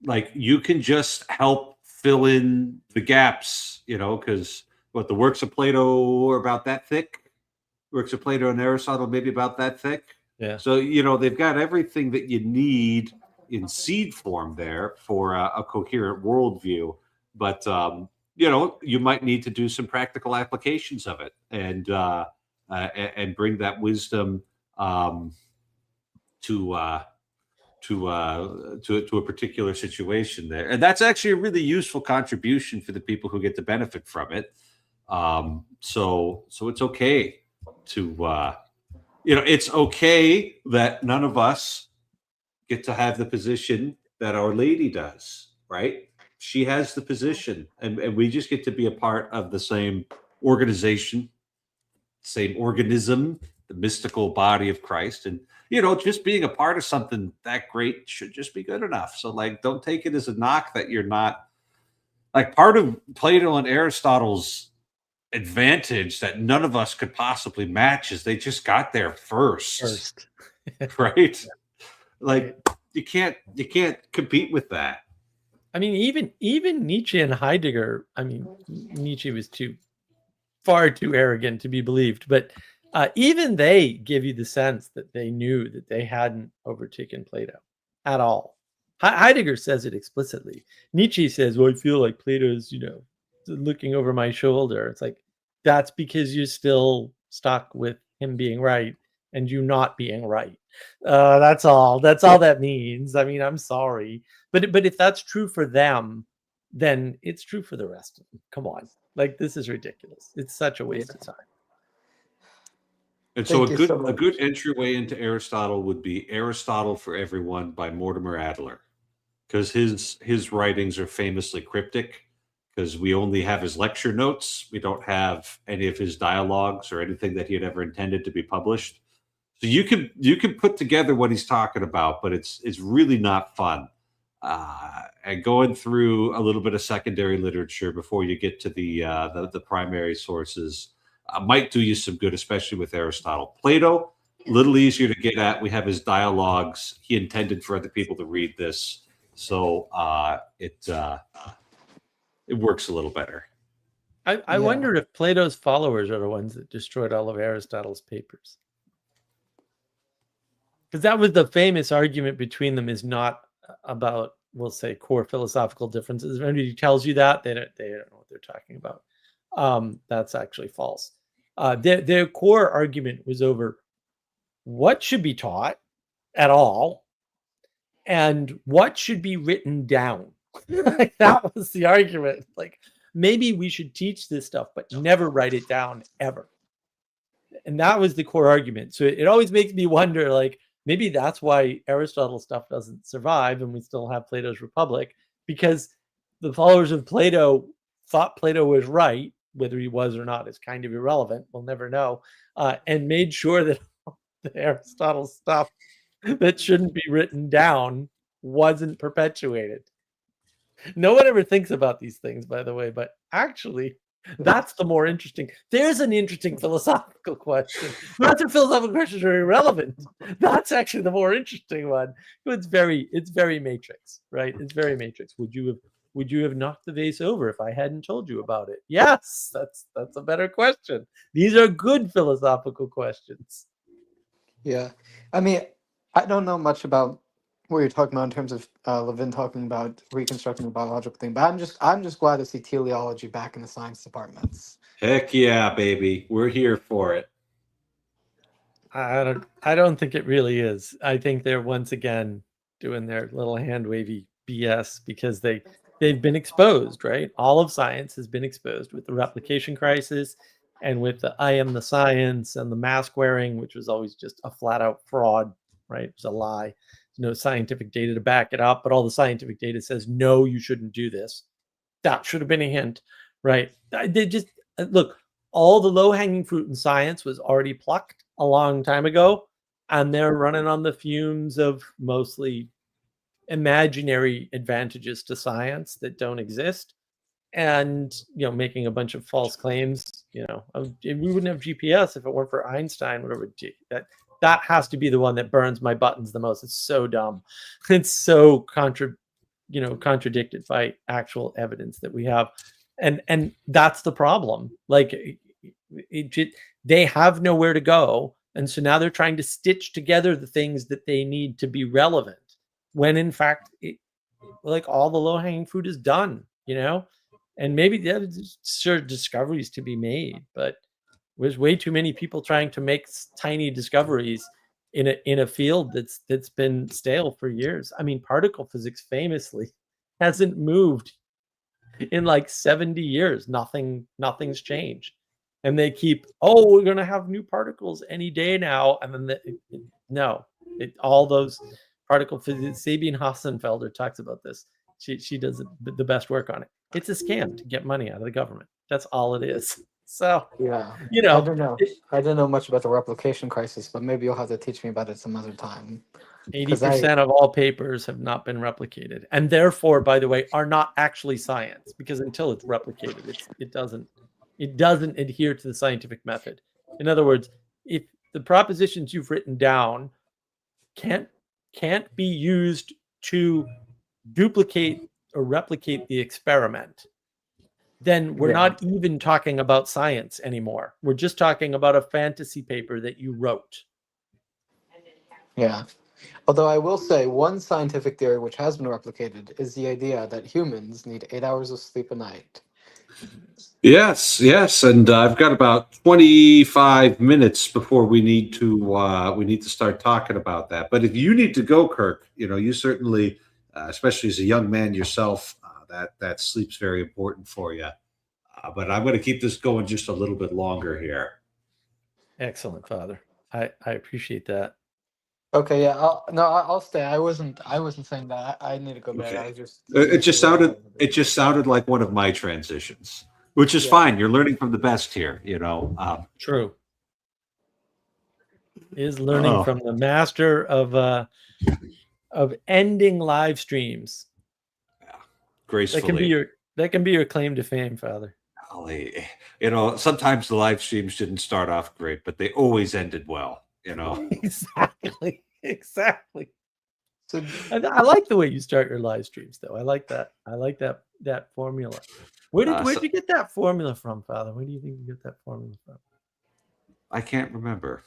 Like you can just help fill in the gaps, because the works of Plato are about that thick. Works of Plato and Aristotle maybe about that thick. Yeah. So they've got everything that you need in seed form there for a coherent worldview. But you might need to do some practical applications of it and bring that wisdom to a particular situation there, and that's actually a really useful contribution for the people who get to benefit from it. So it's okay to it's okay that none of us get to have the position that Our Lady does, right? She has the position, and we just get to be a part of the same organization, same organism, the mystical body of Christ. And just being a part of something that great should just be good enough. So like, don't take it as a knock that you're not like part of Plato and Aristotle's advantage that none of us could possibly match is they just got there first. Right? Like you can't compete with that. I mean, even Nietzsche and Heidegger, I mean, Nietzsche was far too arrogant to be believed, but even they give you the sense that they knew that they hadn't overtaken Plato at all. Heidegger says it explicitly. Nietzsche says, well, I feel like Plato's, looking over my shoulder. It's like, that's because you're still stuck with him being right and you not being right. That's all that means. I mean, I'm sorry. But if that's true for them, then it's true for the rest of them. Come on. Like, this is ridiculous. It's such a waste of time. And so Thank you so a good much. entryway into Aristotle would be Aristotle for Everyone by Mortimer Adler, because his writings are famously cryptic, because we only have his lecture notes. We don't have any of his dialogues or anything that he had ever intended to be published. So you can put together what he's talking about, but it's really not fun. And going through a little bit of secondary literature before you get to the primary sources might do you some good, especially with Aristotle. Plato, a little easier to get at. We have his dialogues. He intended for other people to read this, so it works a little better. I wondered if Plato's followers are the ones that destroyed all of Aristotle's papers. Because that was the famous argument between them, is not about, we'll say, core philosophical differences. If anybody tells you that, they don't know what they're talking about. That's actually false. Their core argument was over what should be taught at all and what should be written down. Like, that was the argument. Like, maybe we should teach this stuff, but never write it down ever. And that was the core argument. So it always makes me wonder, like, maybe that's why Aristotle stuff doesn't survive and we still have Plato's Republic, because the followers of Plato thought Plato was right. Whether he was or not is kind of irrelevant. We'll never know. And made sure that the Aristotle stuff that shouldn't be written down wasn't perpetuated. No one ever thinks about these things, by the way, but actually, that's the more interesting. There's an interesting philosophical question. Lots of philosophical questions are irrelevant. That's actually the more interesting one. It's very Matrix, right? It's very Matrix. Would you have knocked the vase over if I hadn't told you about it? Yes, that's a better question. These are good philosophical questions. Yeah, I mean, I don't know much about what you're talking about in terms of Levin talking about reconstructing the biological thing, but I'm just glad to see teleology back in the science departments. Heck yeah, baby, we're here for it. I don't think it really is. I think they're once again doing their little hand wavy BS because they've been exposed, right? All of science has been exposed with the replication crisis and with the I am the science and the mask wearing, which was always just a flat out fraud, right? It was a lie. There's no scientific data to back it up, but all the scientific data says, no, you shouldn't do this. That should have been a hint, right? They just, look, all the low hanging fruit in science was already plucked a long time ago, and they're running on the fumes of mostly imaginary advantages to science that don't exist, and making a bunch of false claims. We wouldn't have GPS if it weren't for Einstein. Whatever. That has to be the one that burns my buttons the most. It's so dumb. It's so contradicted by actual evidence that we have, and that's the problem. Like, they have nowhere to go, and so now they're trying to stitch together the things that they need to be relevant, when in fact, like, all the low-hanging fruit is done, and maybe there's sure discoveries to be made, but there's way too many people trying to make tiny discoveries in a field that's been stale for years. I mean, particle physics famously hasn't moved in like 70 years. Nothing's changed, and they keep, we're going to have new particles any day now, and then all those particle physics. Sabine Hassenfelder talks about this. She does the best work on it. It's a scam to get money out of the government. That's all it is. So yeah, I don't know. I don't know much about the replication crisis, but maybe you'll have to teach me about it some other time. 80% of all papers have not been replicated, and therefore, by the way, are not actually science, because until it's replicated, it doesn't adhere to the scientific method. In other words, if the propositions you've written down can't be used to duplicate or replicate the experiment, then we're not even talking about science anymore. We're just talking about a fantasy paper that you wrote. Yeah. Although I will say one scientific theory which has been replicated is the idea that humans need 8 hours of sleep a night. Yes, and I've got about 25 minutes before we need to start talking about that. But if you need to go, Kirk, you certainly, especially as a young man yourself, that sleep's very important for you. But I'm going to keep this going just a little bit longer here. Excellent, Father. I appreciate that. Okay, yeah. I'll stay. I wasn't saying that. I need to go bed. I Okay. was just. It just sounded like one of my transitions, which is fine. You're learning from the best here, you know. True. Is learning from the master of ending live streams. Gracefully. That can be your claim to fame, Father. You know, sometimes the live streams didn't start off great, but they always ended well, you know. Exactly. So I like the way you start your live streams, though. I like that formula. Where did you get that formula from, Father? Where do you think you get that formula from? I can't remember.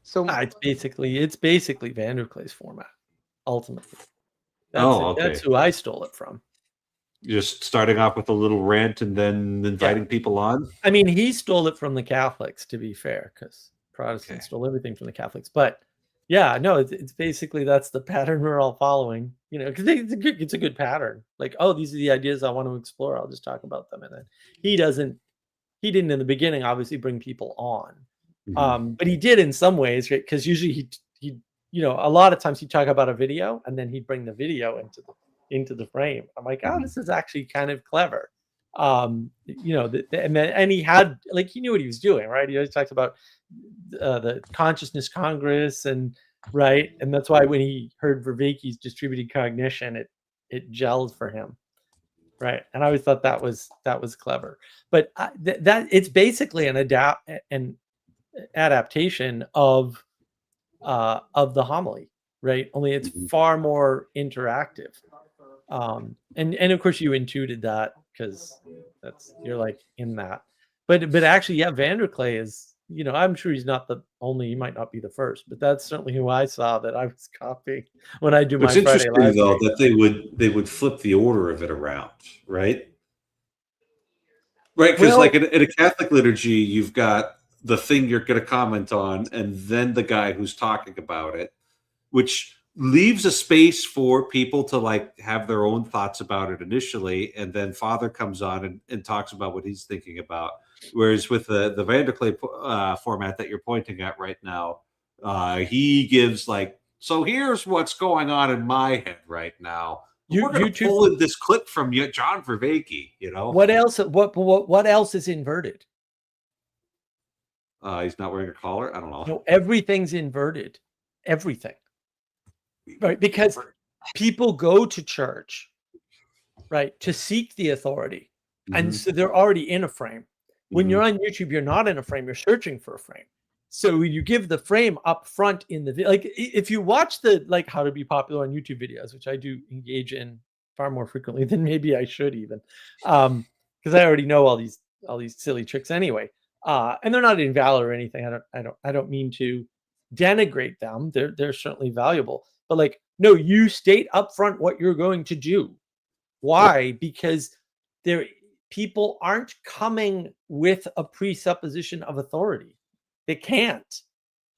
So it's basically Vanderklay's format, ultimately. That's who I stole it from. Just starting off with a little rant and then inviting people on. I mean, he stole it from the Catholics, to be fair, because Protestants stole everything from the Catholics. But yeah, no, it's basically that's the pattern we're all following. You know, because it's a good pattern. Like, oh, these are the ideas I want to explore. I'll just talk about them, and then he didn't in the beginning obviously bring people on, but he did in some ways, right? Because usually he you know, a lot of times he'd talk about a video and then he'd bring the video into the frame. I'm like, oh, this is actually kind of clever. You know, and he had, like, he knew what he was doing, right? He always talks about the Consciousness Congress, and right, and that's why when he heard Vervaeke's distributed cognition, it gelled for him, right? And I always thought that was clever. But that it's basically an adaptation of the homily, right? Only it's far more interactive. And of course you intuited that because you're like in that. But actually, yeah, Vanderklay is, you know, I'm sure he's not the only, he might not be the first, but that's certainly who I saw that I was copying when I do my Friday live. It's interesting though that they would flip the order of it around, right? Right, because like in a Catholic liturgy, you've got the thing you're going to comment on, and then the guy who's talking about it, which leaves a space for people to like have their own thoughts about it initially, and then Father comes on and talks about what he's thinking about. Whereas with the Vanderklay format that you're pointing at right now, he gives like, so here's what's going on in my head right now. We're going to pull in this clip from John Vervaeke, you know. What else? What else is inverted? He's not wearing a collar. I don't know. No, everything's inverted. Everything. Right, because people go to church, right, to seek the authority, and so they're already in a frame. When you're on YouTube, you're not in a frame. You're searching for a frame. So you give the frame up front in the video. Like if you watch the like how to be popular on YouTube videos, which I do engage in far more frequently than maybe I should even, because I already know all these silly tricks anyway. And they're not invalid or anything. I don't mean to denigrate them. They're certainly valuable. But like, no, you state up front what you're going to do. Why? Because people aren't coming with a presupposition of authority. They can't,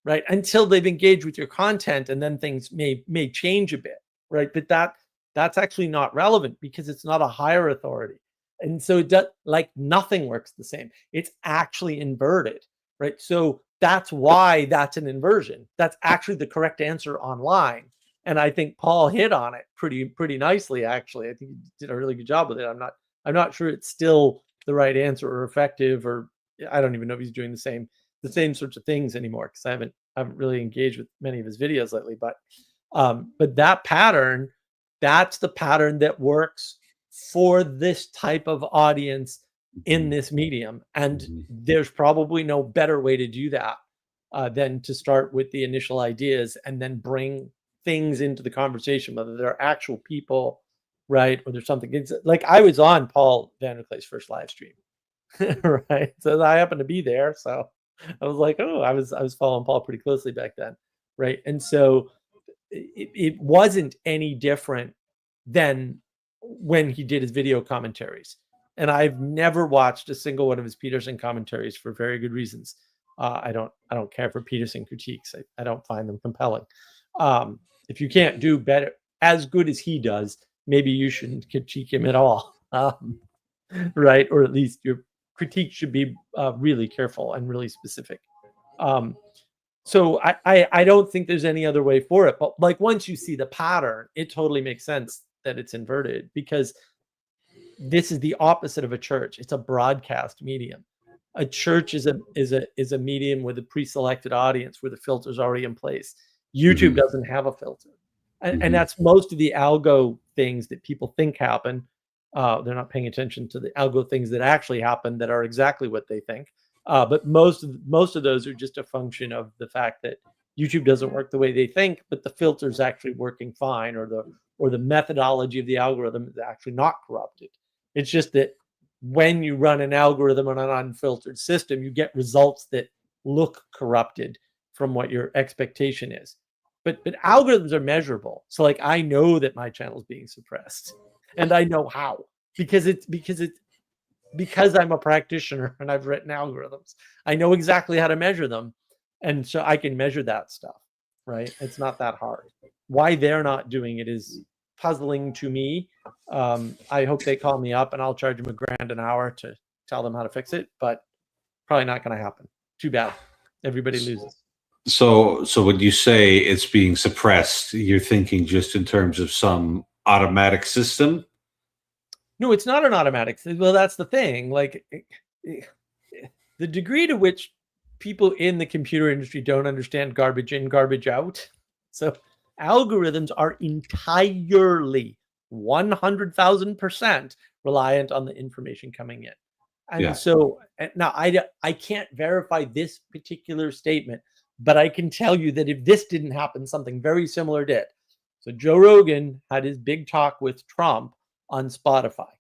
right? Until they've engaged with your content, and then things may change a bit, right? But that's actually not relevant because it's not a higher authority. And so it does, like, nothing works the same. It's actually inverted, right? So that's why that's an inversion. That's actually the correct answer online. And I think Paul hit on it pretty nicely, actually. I think he did a really good job with it. I'm not sure it's still the right answer or effective, or I don't even know if he's doing the same sorts of things anymore, because I haven't really engaged with many of his videos lately. But that pattern, that's the pattern that works for this type of audience in this medium. And there's probably no better way to do that than to start with the initial ideas and then bring things into the conversation, whether they're actual people, right, or there's something. It's like I was on Paul Vanderklay's first live stream, right? So I happened to be there, so I was like, oh, I was following Paul pretty closely back then, right? And so it wasn't any different than when he did his video commentaries. And I've never watched a single one of his Peterson commentaries for very good reasons. I don't care for Peterson critiques. I don't find them compelling. If you can't do better, as good as he does, maybe you shouldn't critique him at all. Right? Or at least your critique should be really careful and really specific. So I don't think there's any other way for it. But like once you see the pattern, it totally makes sense that it's inverted, because this is the opposite of a church. It's a broadcast medium. A church is a medium with a pre-selected audience where the filter's already in place. YouTube doesn't have a filter. And that's most of the algo things that people think happen. They're not paying attention to the algo things that actually happen that are exactly what they think. But most of those are just a function of the fact that YouTube doesn't work the way they think, but the filter's actually working fine, or the methodology of the algorithm is actually not corrupted. It's just that when you run an algorithm on an unfiltered system, you get results that look corrupted from what your expectation is. But algorithms are measurable. So like I know that my channel is being suppressed, and I know how, because I'm a practitioner and I've written algorithms. I know exactly how to measure them, and so I can measure that stuff, right? It's not that hard. Why they're not doing it is puzzling to me. I hope they call me up and I'll charge them $1,000 an hour to tell them how to fix it, but probably not going to happen. Too bad. Everybody loses. So when you say it's being suppressed, you're thinking just in terms of some automatic system? No, it's not an automatic. Well, that's the thing. Like the degree to which people in the computer industry don't understand garbage in, garbage out. So algorithms are entirely 100,000% reliant on the information coming in. And so now I can't verify this particular statement, but I can tell you that if this didn't happen, something very similar did. So Joe Rogan had his big talk with Trump on Spotify.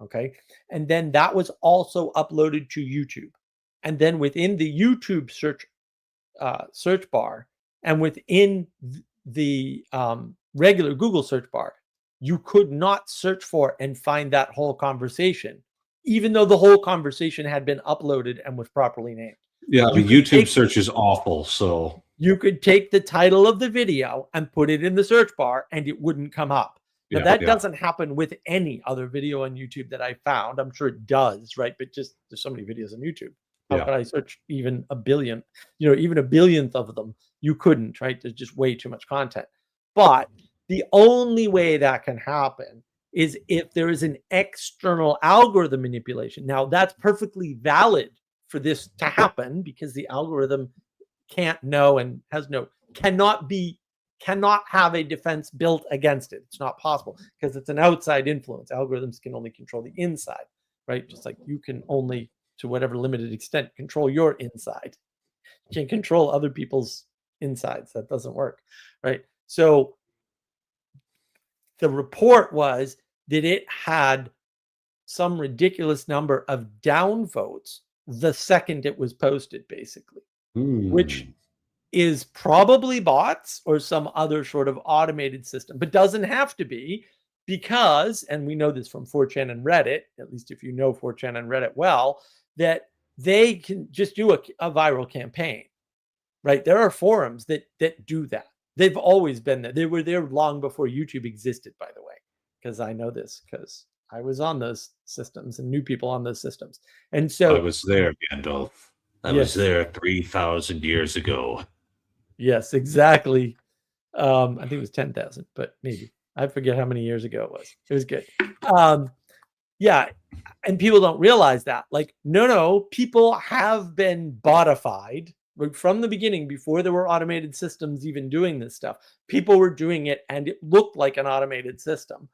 Okay. And then that was also uploaded to YouTube. And then within the YouTube search bar and within the regular Google search bar, you could not search for and find that whole conversation, even though the whole conversation had been uploaded and was properly named. Yeah, the YouTube search is awful. So you could take the title of the video and put it in the search bar and it wouldn't come up. Now that doesn't happen with any other video on YouTube that I found. I'm sure it does, right? But just there's so many videos on YouTube. How could I search even a billion, even a billionth of them? You couldn't, right? There's just way too much content. But the only way that can happen is if there is an external algorithm manipulation. Now that's perfectly valid for this to happen, because the algorithm can't know and cannot have a defense built against it. It's not possible because it's an outside influence. Algorithms can only control the inside, right? Just like you can only, to whatever limited extent, control your inside. You can't control other people's insides. That doesn't work, right? So the report was that it had some ridiculous number of downvotes the second it was posted, basically, which is probably bots or some other sort of automated system, but doesn't have to be, because, and we know this from 4chan and Reddit, at least if you know 4chan and Reddit well, that they can just do a viral campaign, right? There are forums that do that. They've always been there. They were there long before YouTube existed, by the way, because I know this because I was on those systems and knew people on those systems. And so I was there, Gandalf. I was there 3,000 years ago. Yes, exactly. I think it was 10,000, but maybe. I forget how many years ago it was. It was good. Yeah. And people don't realize that. Like, no, people have been botified from the beginning, before there were automated systems even doing this stuff. People were doing it and it looked like an automated system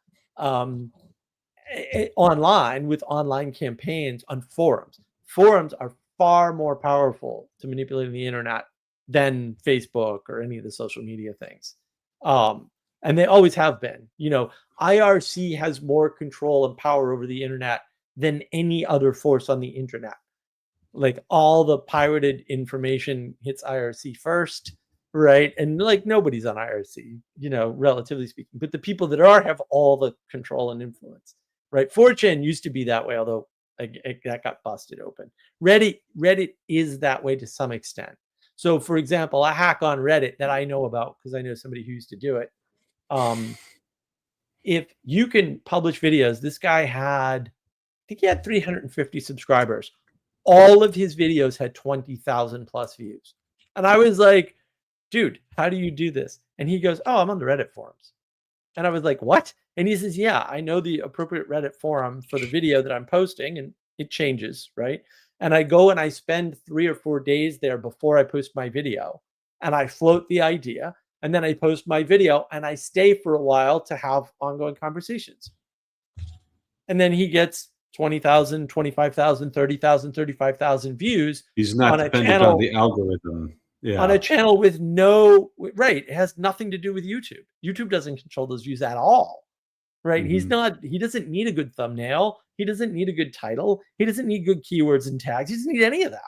online, with online campaigns on forums. Forums are far more powerful to manipulating the internet than Facebook or any of the social media things. And they always have been. IRC has more control and power over the internet than any other force on the internet. Like, all the pirated information hits IRC first, right? And like, nobody's on IRC, relatively speaking. But the people that are have all the control and influence, right? 4chan used to be that way, although that got busted open. Reddit is that way to some extent. So, for example, a hack on Reddit that I know about, because I know somebody who used to do it, if you can publish videos, this guy had, I think he had 350 subscribers. All of his videos had 20,000 plus views. And I was like, dude, how do you do this? And he goes, oh, I'm on the Reddit forums. And I was like, what? And he says, yeah, I know the appropriate Reddit forum for the video that I'm posting, and it changes, right? And I go and I spend 3 or 4 days there before I post my video, and I float the idea, and then I post my video, and I stay for a while to have ongoing conversations. And then he gets 20,000, 25,000, 30,000, 35,000 views. He's not dependent on the algorithm. Yeah. On a channel with no, right, it has nothing to do with YouTube. YouTube doesn't control those views at all, right? He doesn't need a good thumbnail. He doesn't need a good title. He doesn't need good keywords and tags. He doesn't need any of that,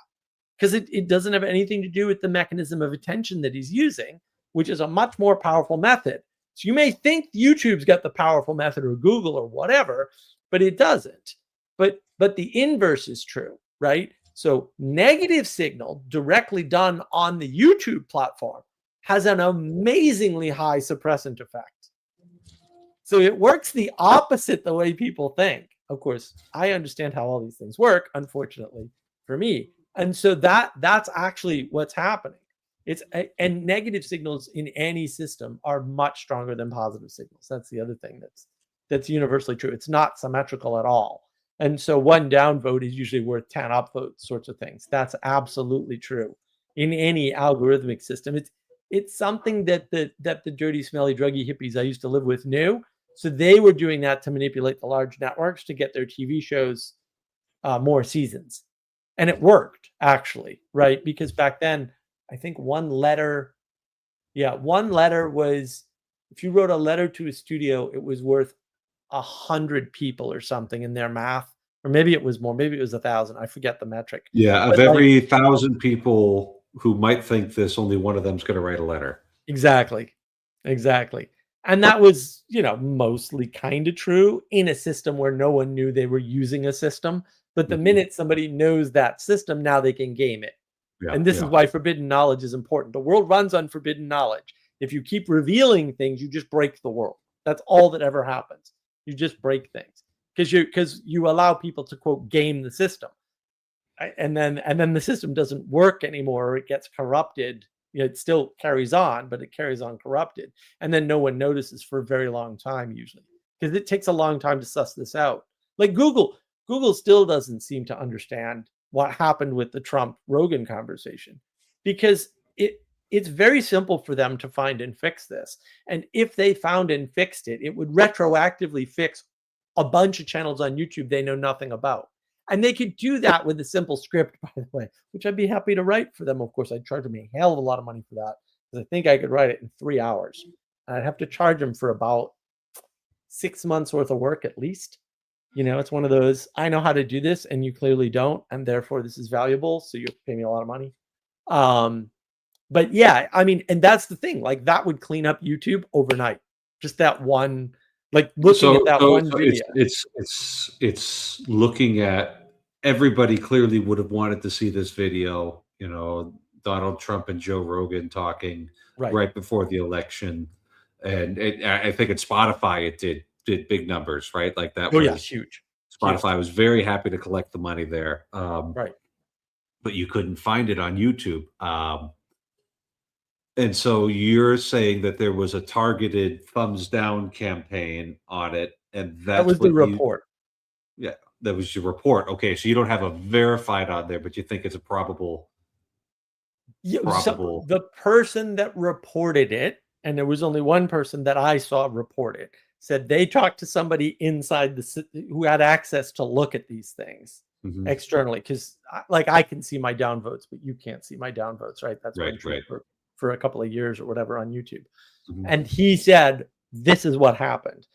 because it doesn't have anything to do with the mechanism of attention that he's using, which is a much more powerful method. So you may think YouTube's got the powerful method, or Google, or whatever, but it doesn't. But the inverse is true, right? So negative signal directly done on the YouTube platform has an amazingly high suppressant effect. So it works the opposite the way people think. Of course, I understand how all these things work, unfortunately for me. And so that's actually what's happening. And negative signals in any system are much stronger than positive signals. That's the other thing that's universally true. It's not symmetrical at all. And so one down vote is usually worth 10 up votes, sorts of things. That's absolutely true in any algorithmic system. It's something that the dirty, smelly, druggy hippies I used to live with knew. So they were doing that to manipulate the large networks to get their TV shows more seasons. And it worked, actually, right? Because back then, I think one letter was, if you wrote a letter to a studio, it was worth 100 people or something in their math, or maybe it was more, maybe it was 1,000. I forget the metric. Yeah, but of every 1,000 people who might think this, only one of them's going to write a letter. Exactly. And that was, mostly kind of true in a system where no one knew they were using a system. But the minute somebody knows that system, now they can game it. Yeah, and this is why forbidden knowledge is important. The world runs on forbidden knowledge. If you keep revealing things, you just break the world. That's all that ever happens. You just break things because you allow people to, quote, game the system, right? and then the system doesn't work anymore, or it gets corrupted. It still carries on, but it carries on corrupted, and then no one notices for a very long time, usually, because it takes a long time to suss this out. Like Google still doesn't seem to understand what happened with the Trump-Rogan conversation, because it's very simple for them to find and fix this. And if they found and fixed it, it would retroactively fix a bunch of channels on YouTube they know nothing about. And they could do that with a simple script, by the way, which I'd be happy to write for them. Of course, I'd charge them a hell of a lot of money for that, because I think I could write it in 3 hours. And I'd have to charge them for about 6 months worth of work at least. It's one of those, I know how to do this and you clearly don't, and therefore this is valuable, so you have to pay me a lot of money. But yeah, I mean, and that's the thing, like that would clean up YouTube overnight. Just that one, like looking at that one video. It's looking at, everybody clearly would have wanted to see this video, Donald Trump and Joe Rogan talking right before the election. And I think at Spotify, it did big numbers, right? Like that was huge. Spotify was very happy to collect the money there. Right. But you couldn't find it on YouTube. And so you're saying that there was a targeted thumbs down campaign on it, and that was the report. That was your report. Okay, so you don't have a verified on there, but you think it's a probable. So the person that reported it, and there was only one person that I saw report it, said they talked to somebody inside who had access to look at these things externally, because I can see my downvotes, but you can't see my downvotes, right? That's right. For a couple of years or whatever on YouTube. And he said, this is what happened.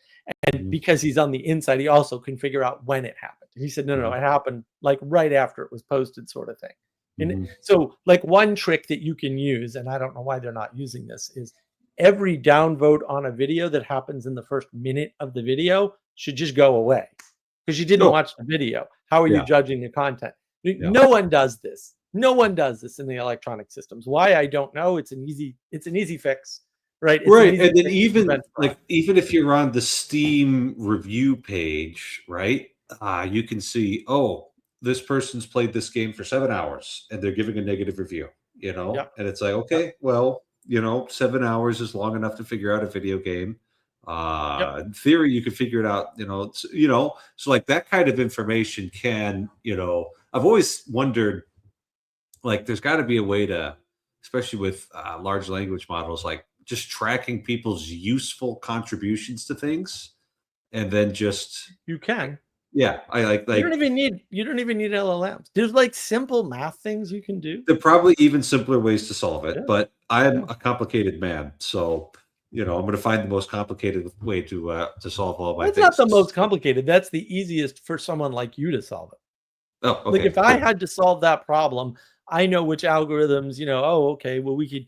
And because he's on the inside, he also can figure out when it happened. He said, no, it happened like right after it was posted, sort of thing. And so like one trick that you can use, and I don't know why they're not using this, is every downvote on a video that happens in the first minute of the video should just go away, because you didn't watch the video. How are you judging the content? No one does this. No one does this in the electronic systems. Why? I don't know. It's an easy fix, right? It's an Right. easy And then thing to even prevent fraud. like even if you're on the Steam review page, right? You can see, oh, this person's played this game for 7 hours and they're giving a negative review, Yep. and it's like, Yep. okay, well, 7 hours is long enough to figure out a video game. Yep. In theory, you could figure it out, so like that kind of information can, I've always wondered, like, there's got to be a way to, especially with large language models, like just tracking people's useful contributions to things, and then just You can. yeah, I like You don't even need LLMs. There's like simple math things you can do. there are probably even simpler ways to solve it, Yeah. but I'm Yeah. a complicated man, so I'm going to find the most complicated way to solve all my That's things. not the most complicated. That's the easiest for someone like you to solve it. Oh, okay. Like if I cool. had to solve that problem, I know which algorithms, oh, okay, well we could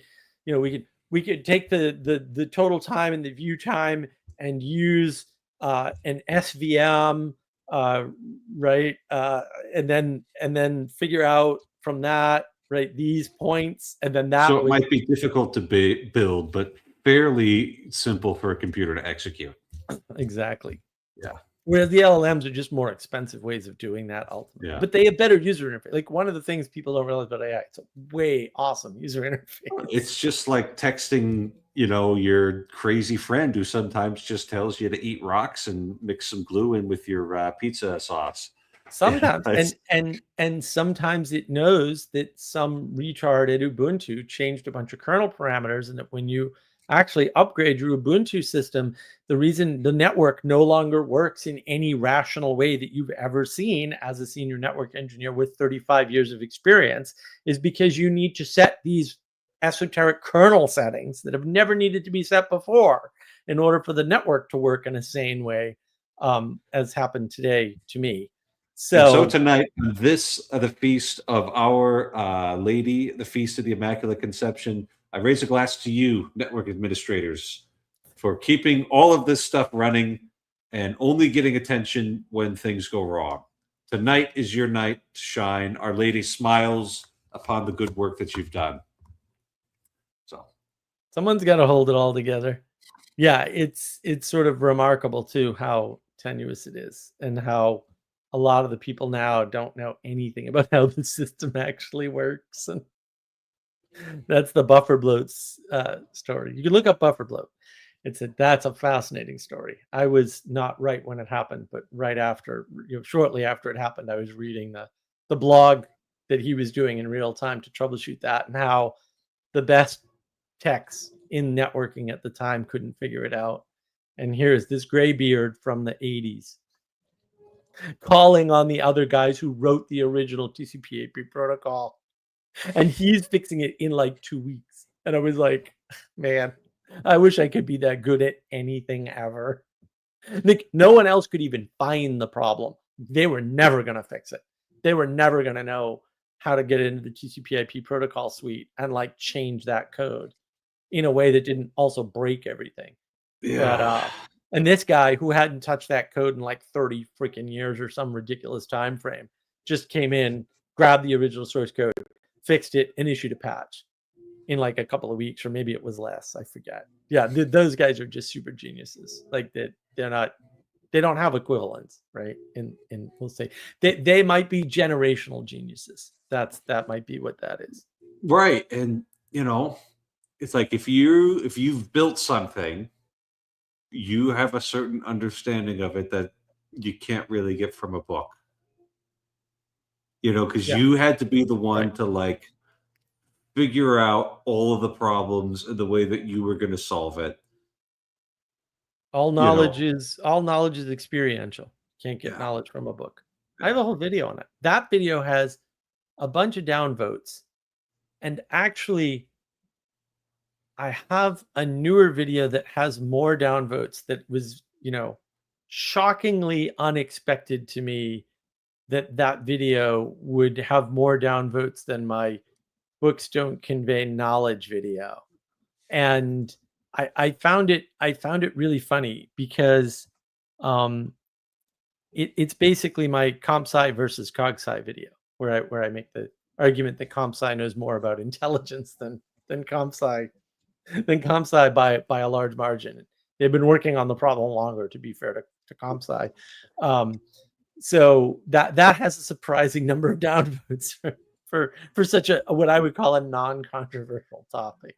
take the total time and the view time and use an SVM, right? And then figure out from that, right, these points, and then that So it would might be difficult to build, but fairly simple for a computer to execute. exactly. Yeah. Whereas the LLMs are just more expensive ways of doing that ultimately. Yeah. But they have better user interface. Like one of the things people don't realize about AI, it's a way awesome user interface. It's just like texting, your crazy friend who sometimes just tells you to eat rocks and mix some glue in with your pizza sauce. Sometimes It's- and sometimes it knows that some retard at Ubuntu changed a bunch of kernel parameters, and that when you actually upgrade your Ubuntu system, the reason the network no longer works in any rational way that you've ever seen as a senior network engineer with 35 years of experience is because you need to set these esoteric kernel settings that have never needed to be set before in order for the network to work in a sane way, as happened today to me. And so So tonight, the feast of Our Lady, the feast of the Immaculate Conception, I raise a glass to you, network administrators, for keeping all of this stuff running and only getting attention when things go wrong. Tonight is your night to shine. Our Lady smiles upon the good work that you've done. So someone's got to hold it all together. Yeah, it's sort of remarkable too how tenuous it is, and how a lot of the people now don't know anything about how the system actually works. And that's the buffer bloats story. You can look up buffer bloat. That's a fascinating story. I was not right when it happened, but right after, shortly after it happened, I was reading the blog that he was doing in real time to troubleshoot that, and how the best techs in networking at the time couldn't figure it out. And here's this graybeard from the 80s calling on the other guys who wrote the original TCP/IP protocol, and he's fixing it in like 2 weeks. And I was like, man, I wish I could be that good at anything ever. Like, no one else could even find the problem. They were never going to fix it. They were never going to know how to get into the TCP/IP protocol suite and like change that code in a way that didn't also break everything. yeah. But and this guy who hadn't touched that code in like 30 freaking years or some ridiculous time frame just came in, grabbed the original source code, fixed it, and issued a patch in like a couple of weeks, or maybe it was less. I forget. Yeah, those guys are just super geniuses. Like that, they don't have equivalents, right? And we'll say they might be generational geniuses. That might be what that is. Right. And it's like if you've built something, you have a certain understanding of it that you can't really get from a book. Because Yeah. you had to be the one Right. to like figure out all of the problems and the way that you were going to solve it. All knowledge is experiential. Can't get Yeah. knowledge from a book. I have a whole video on it. That video has a bunch of downvotes. And actually, I have a newer video that has more downvotes that was, shockingly unexpected to me that video would have more downvotes than my books don't convey knowledge video. And I found it really funny because it's basically my comp sci versus cog sci video where I make the argument that comp sci knows more about intelligence than comp sci than ComSci by a large margin. They've been working on the problem longer, to be fair to ComSci. So that has a surprising number of downvotes for such a what I would call a non-controversial topic.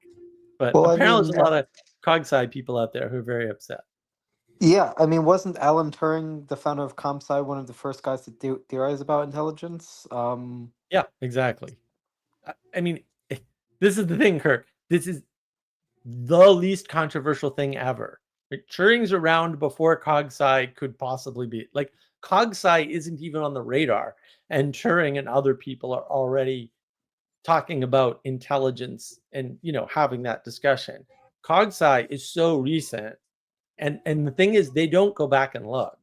But Well, apparently there's a lot of CogSci people out there who are very upset. yeah, I mean, wasn't Alan Turing, the founder of ComSci, one of the first guys to theorize about intelligence? Yeah, exactly. I mean, this is the thing, Kirk. This is the least controversial thing ever. Like, Turing's around before CogSci could possibly be. Like, CogSci isn't even on the radar, and Turing and other people are already talking about intelligence and having that discussion. CogSci is so recent, and the thing is, they don't go back and look.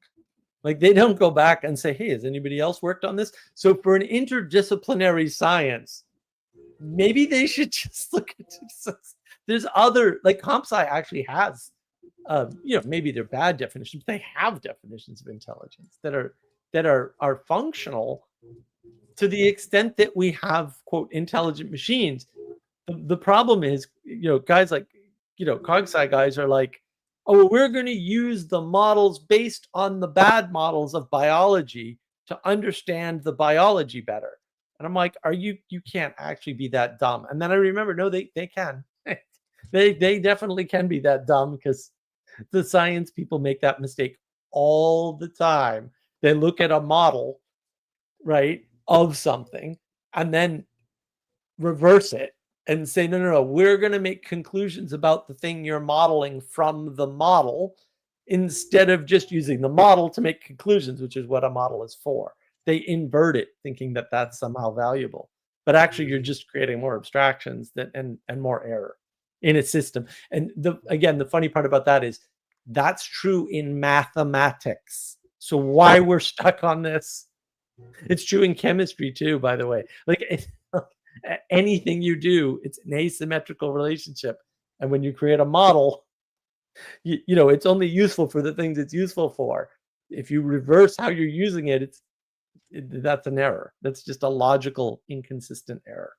Like, they don't go back and say, hey, has anybody else worked on this? So for an interdisciplinary science, maybe they should just look at there's other, like, ComSci actually has maybe they're bad definitions, but they have definitions of intelligence that are functional to the extent that we have, quote, intelligent machines. The problem is, guys like, CogSci guys are like, oh, well, we're going to use the models based on the bad models of biology to understand the biology better. And I'm like, you can't actually be that dumb. And then I remember, no, they can. they definitely can be that dumb, because the science people make that mistake all the time. They look at a model, right, of something, and then reverse it and say, no, we're going to make conclusions about the thing you're modeling from the model, instead of just using the model to make conclusions, which is what a model is for. They invert it, thinking that that's somehow valuable. But actually, you're just creating more abstractions and more error in a system. And the funny part about that is that's true in mathematics. So why we're stuck on this? It's true in chemistry too, by the way. Like, anything you do, it's an asymmetrical relationship. And when you create a model, it's only useful for the things it's useful for. If you reverse how you're using it, that's an error. That's just a logical, inconsistent error.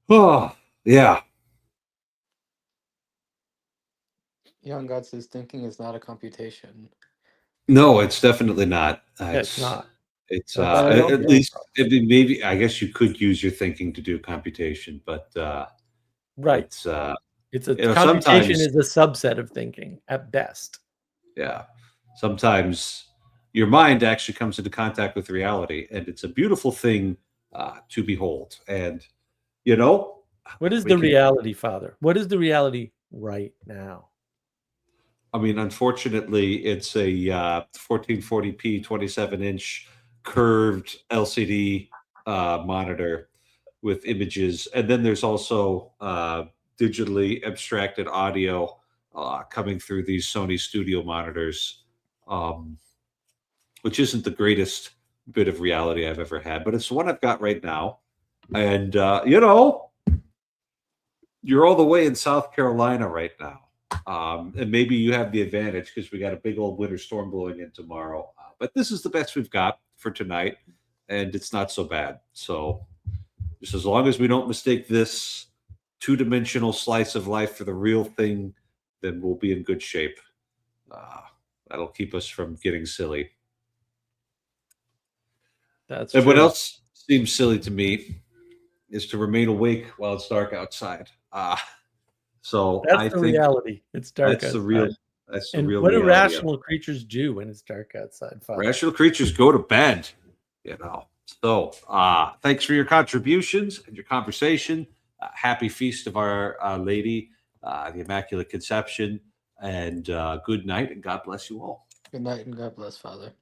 Oh, yeah. Young God says thinking is not a computation. No, it's definitely not. It's not. It's That's at least maybe I guess you could use your thinking to do computation, but right. It's computation is a subset of thinking at best. Yeah. Sometimes your mind actually comes into contact with reality, and it's a beautiful thing to behold. And what is the reality, Father? What is the reality right now? I mean, unfortunately, it's a 1440p 27-inch curved LCD monitor with images, and then there's also digitally abstracted audio coming through these Sony Studio monitors, which isn't the greatest bit of reality I've ever had, but it's the one I've got right now. And you're all the way in South Carolina right now. And maybe you have the advantage because we got a big old winter storm blowing in tomorrow. But this is the best we've got for tonight, and it's not so bad. So just as long as we don't mistake this two-dimensional slice of life for the real thing, then we'll be in good shape. That'll keep us from getting silly. That's and true. What else seems silly to me is to remain awake while it's dark outside. So that's I the think reality. It's dark that's outside. the real. That's the and real. What do reality rational creatures do when it's dark outside? Father? Rational creatures go to bed. So thanks for your contributions and your conversation. Happy feast of Our Lady, the Immaculate Conception, and good night, and God bless you all. Good night, and God bless, Father.